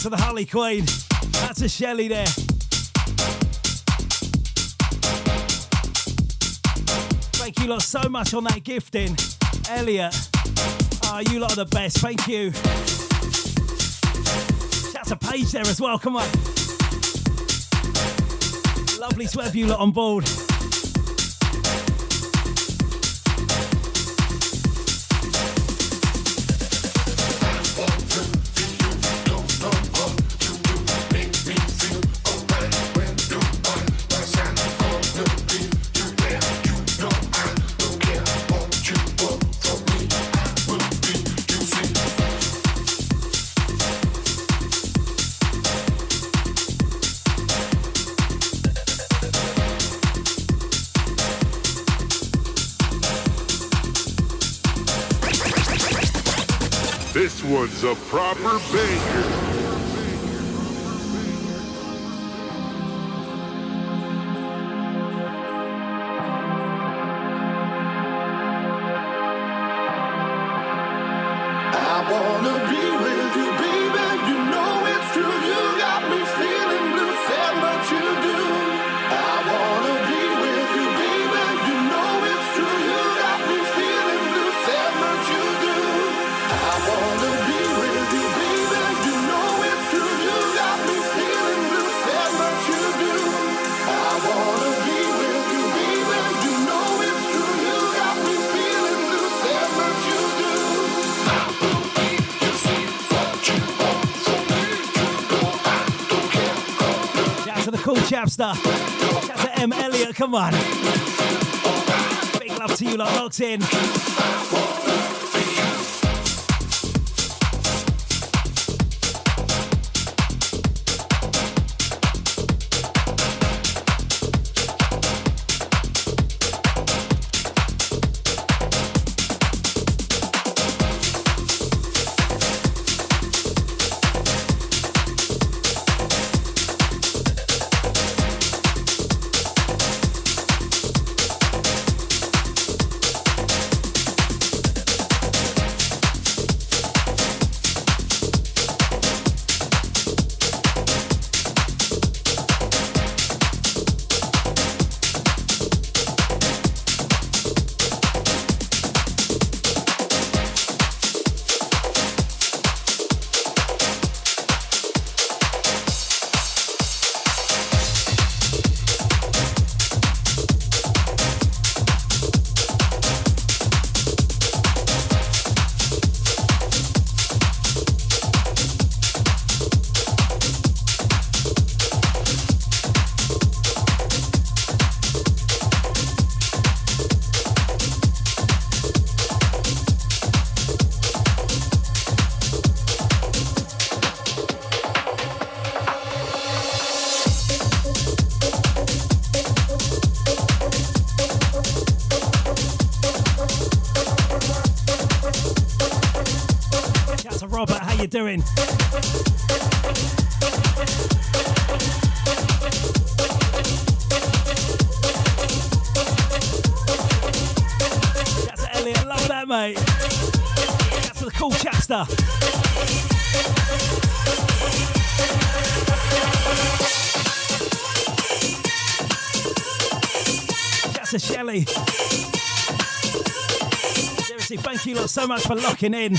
to the Harley Queen. That's a Shelley there. Thank you lot so much on that gifting. Elliot. Oh, you lot are the best. Thank you. Shout to Paige there as well. Come on. Lovely to have you lot on board. This one's a proper banger. Chapster. Shout to M. Elliot, come on. Big love to you lot locked in. Doing? That's Elliot, love that, mate. That's for the cool chapster. That's a Shelley. Seriously, thank you lot so much for locking in.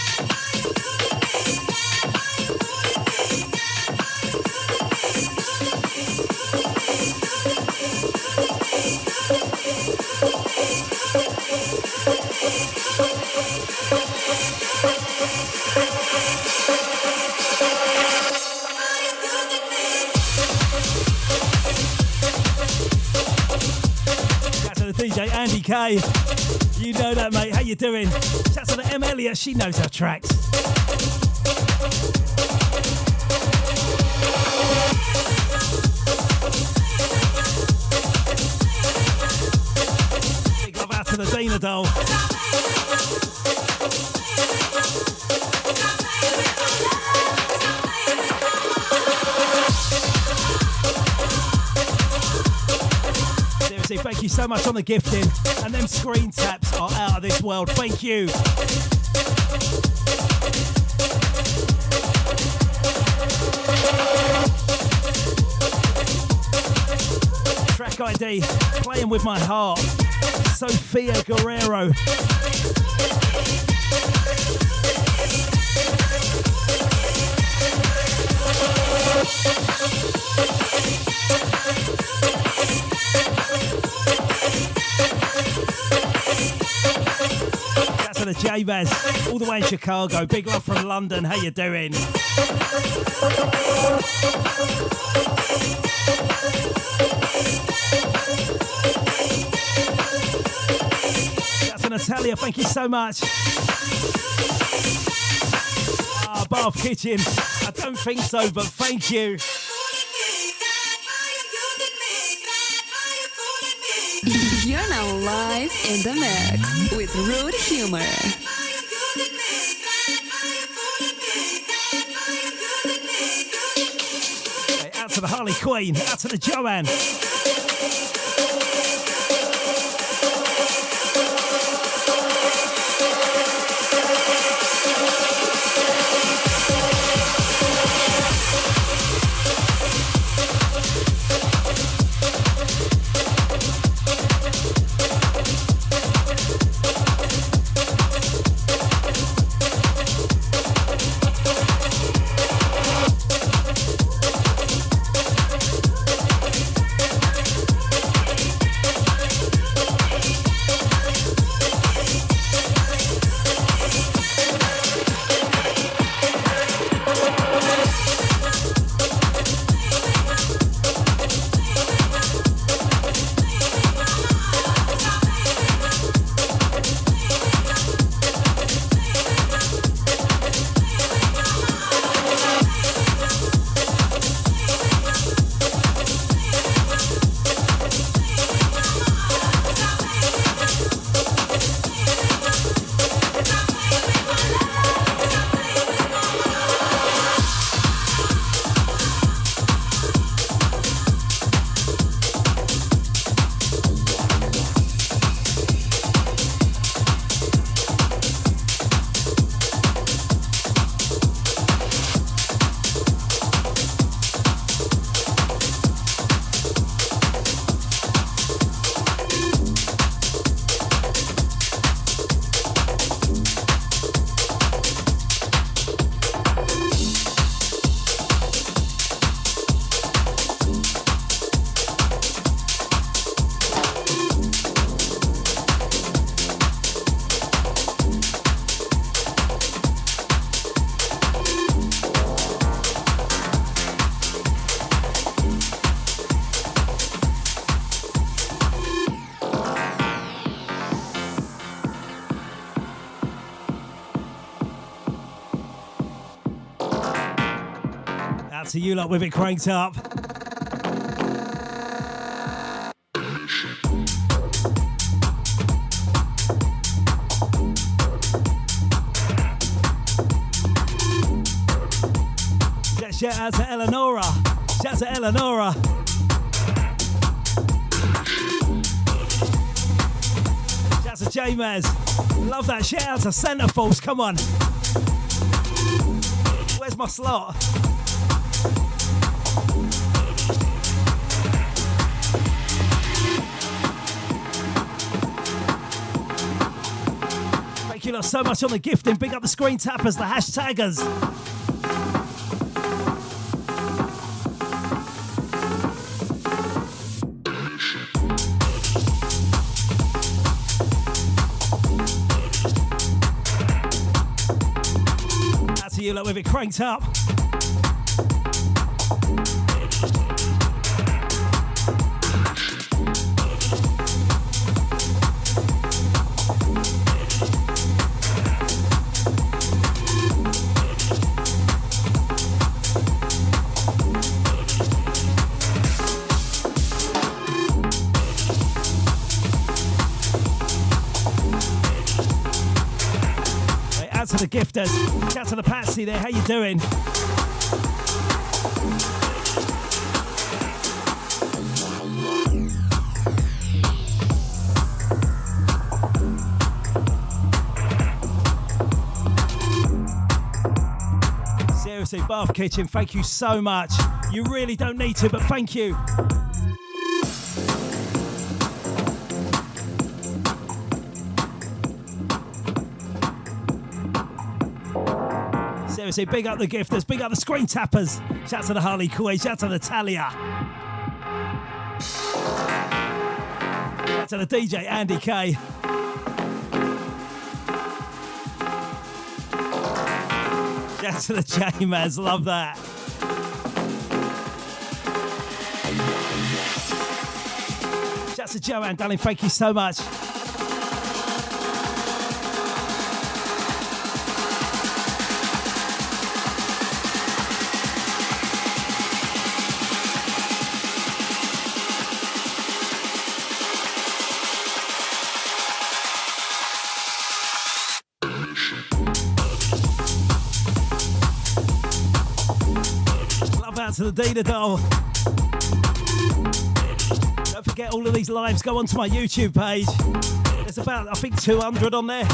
DJ Andy K, you know that, mate. How you doing? Shout to the M. Elliot, she knows her tracks. Big love out to the Dana doll. Thank you so much on the gifting, and them screen taps are out of this world. Thank you. Guy D, playing with my heart. Sophia Guerrero. That's to the J-Baz, all the way in Chicago. Big love from London. How you doing? That's to Natalia. Thank you so much. Bath Kitchen. I don't think so, but thank you. You're now live in the mix with Rudehumour. Hey, out to the Harley Queen, out to the Joanne. To you lot with it cranked up. Shout out to Eleonora. Shout out to Eleonora. Shout out to J-Maz. Love that. Shout out to Santa Falls. Come on. Where's my slot? Thank you lot so much on the gifting. Big up the screen tappers, the hashtaggers. Out to you lot with it cranked up. To the gifters, shout to the Patsy there, how you doing? Seriously, Bath Kitchen, thank you so much. You really don't need to, but thank you. Seriously, big up the gifters, big up the screen tappers. Shout to the Harley Quinn, shout to Natalia. Shout to the DJ Andy K. Shout to the J-Mans, love that. Shout to Joanne, darling, thank you so much. To the Dina Doll. Don't forget all of these lives go onto my YouTube page. There's about, I think, 200 on there.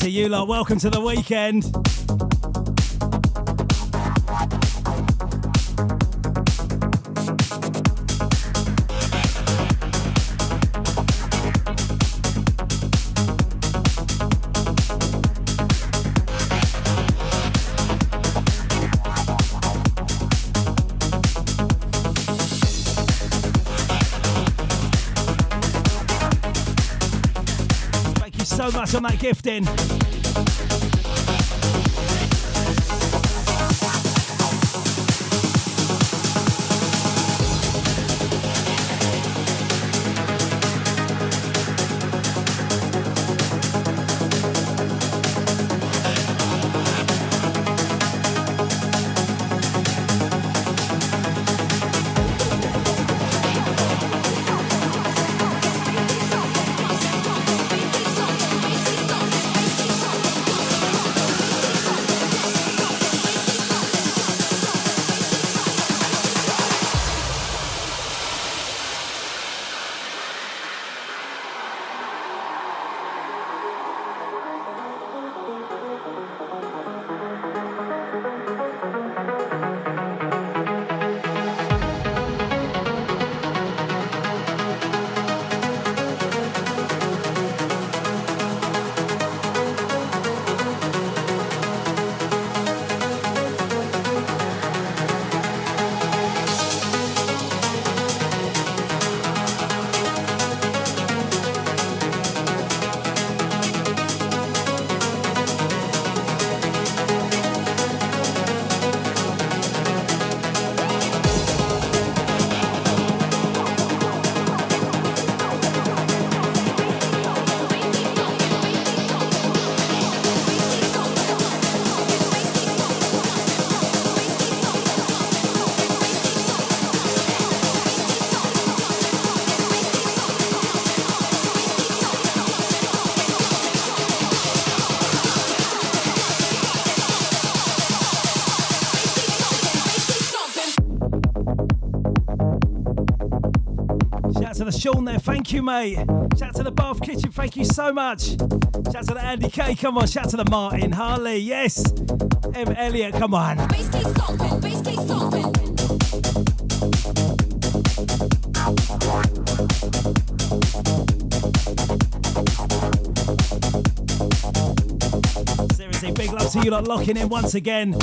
You lot, welcome to the weekend. Thank you so much on that gifting. Sean there, thank you, mate. Shout to the Bath Kitchen, thank you so much. Shout to the Andy K, come on. Shout to the Martin, Harley, yes. M. Elliott, come on. Bass keep stomping, bass keep stomping. Seriously, big love to you lot locking in once again.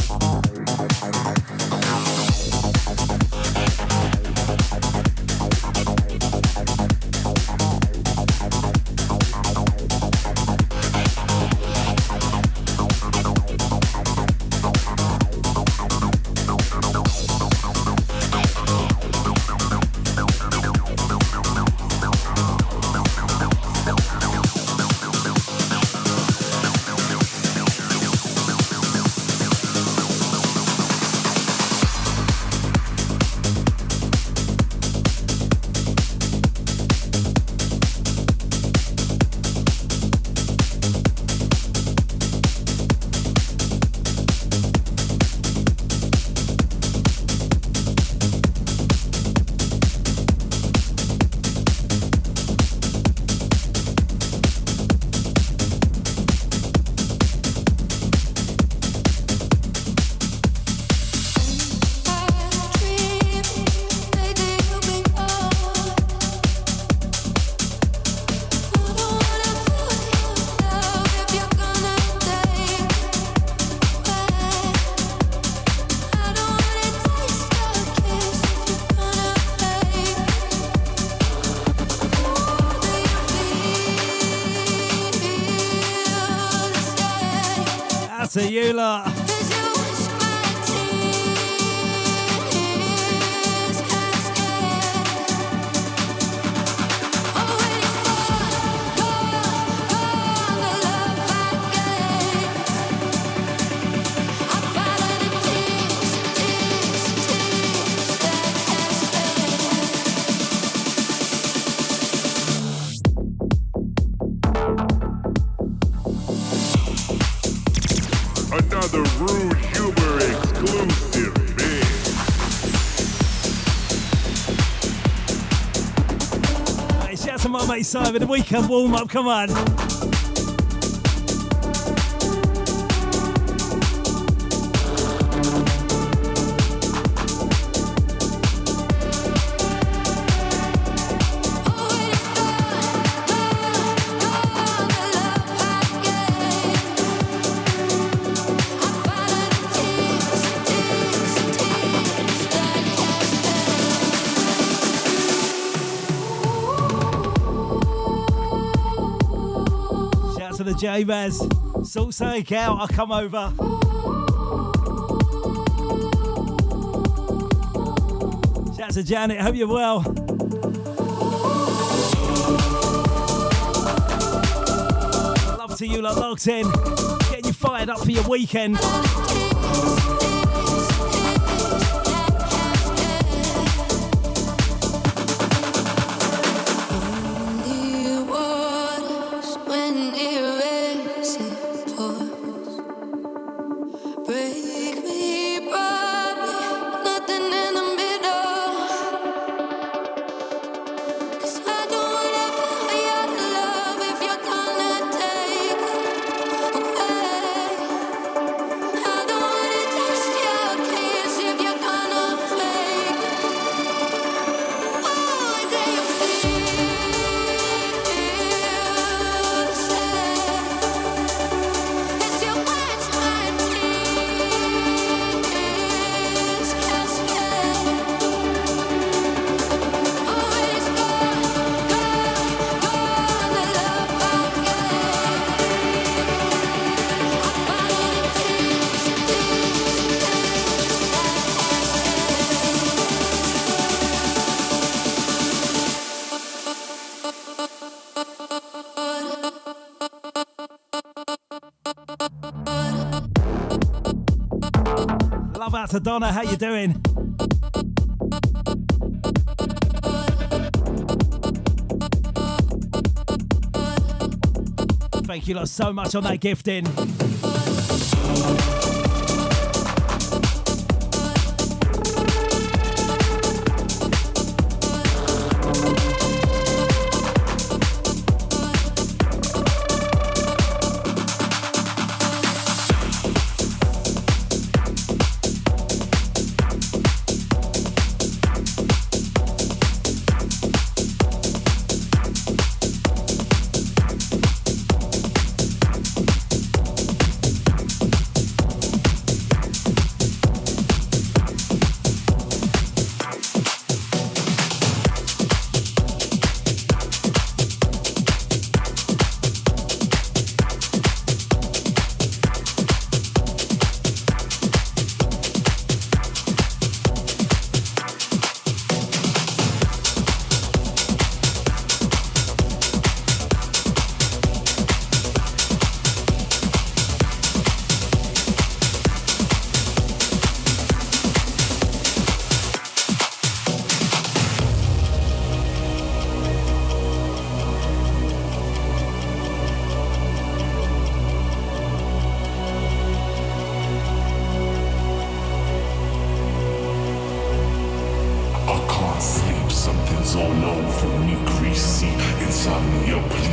To you lot. Another Rudehumour exclusive mix. Hey, shout out to my mate Simon, the weekend warm up, come on. To the J-Baz, sort something out, I'll come over. Shout out to Janet, hope you're well. Love to you lot locked in, getting you fired up for your weekend. Love out to Donna, how you doing? Thank you lot so much on that gifting.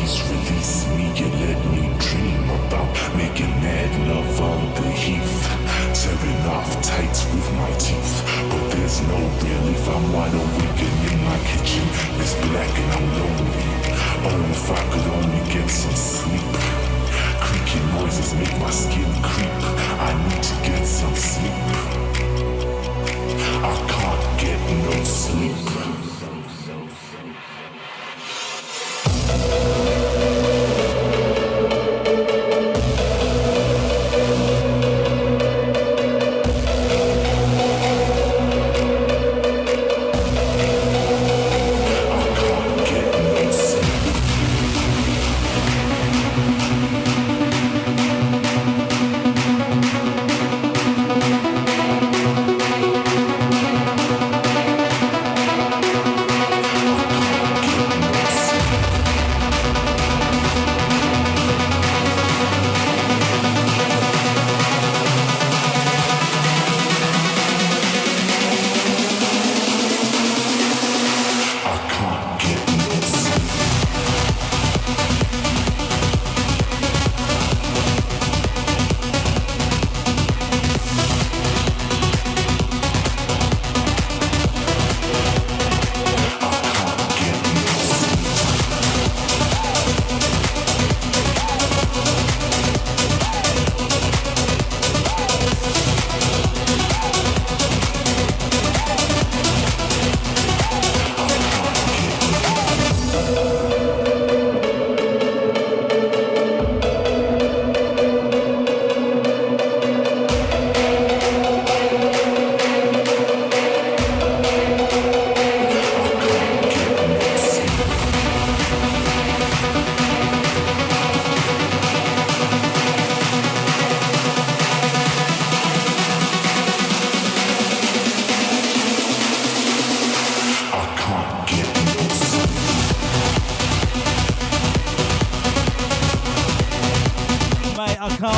Please release me and let me dream about making mad love on the heath, tearing off tights with my teeth. But there's no relief. I'm wide awake and in my kitchen it's black and I'm lonely. Oh, if I could only get some sleep. Creaky noises make my skin creep. I need to get some sleep. I can't get no sleep.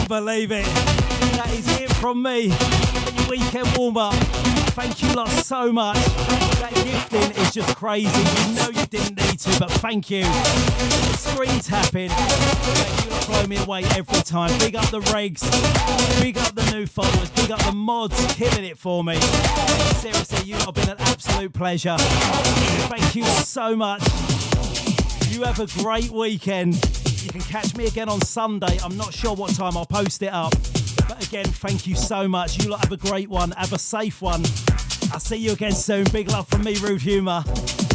Believe it. That is it from me. Your weekend warm up. Thank you lot so much. That gifting is just crazy. You know you didn't need to, but thank you. The screen tapping. You lot blow me away every time. Big up the regs. Big up the new followers. Big up the mods. Killing it for me. Seriously, you lot have been an absolute pleasure. Thank you so much. You have a great weekend. You can catch me again on Sunday. I'm not sure what time I'll post it up. But again, thank you so much. You lot have a great one. Have a safe one. I'll see you again soon. Big love from me, Rudehumour.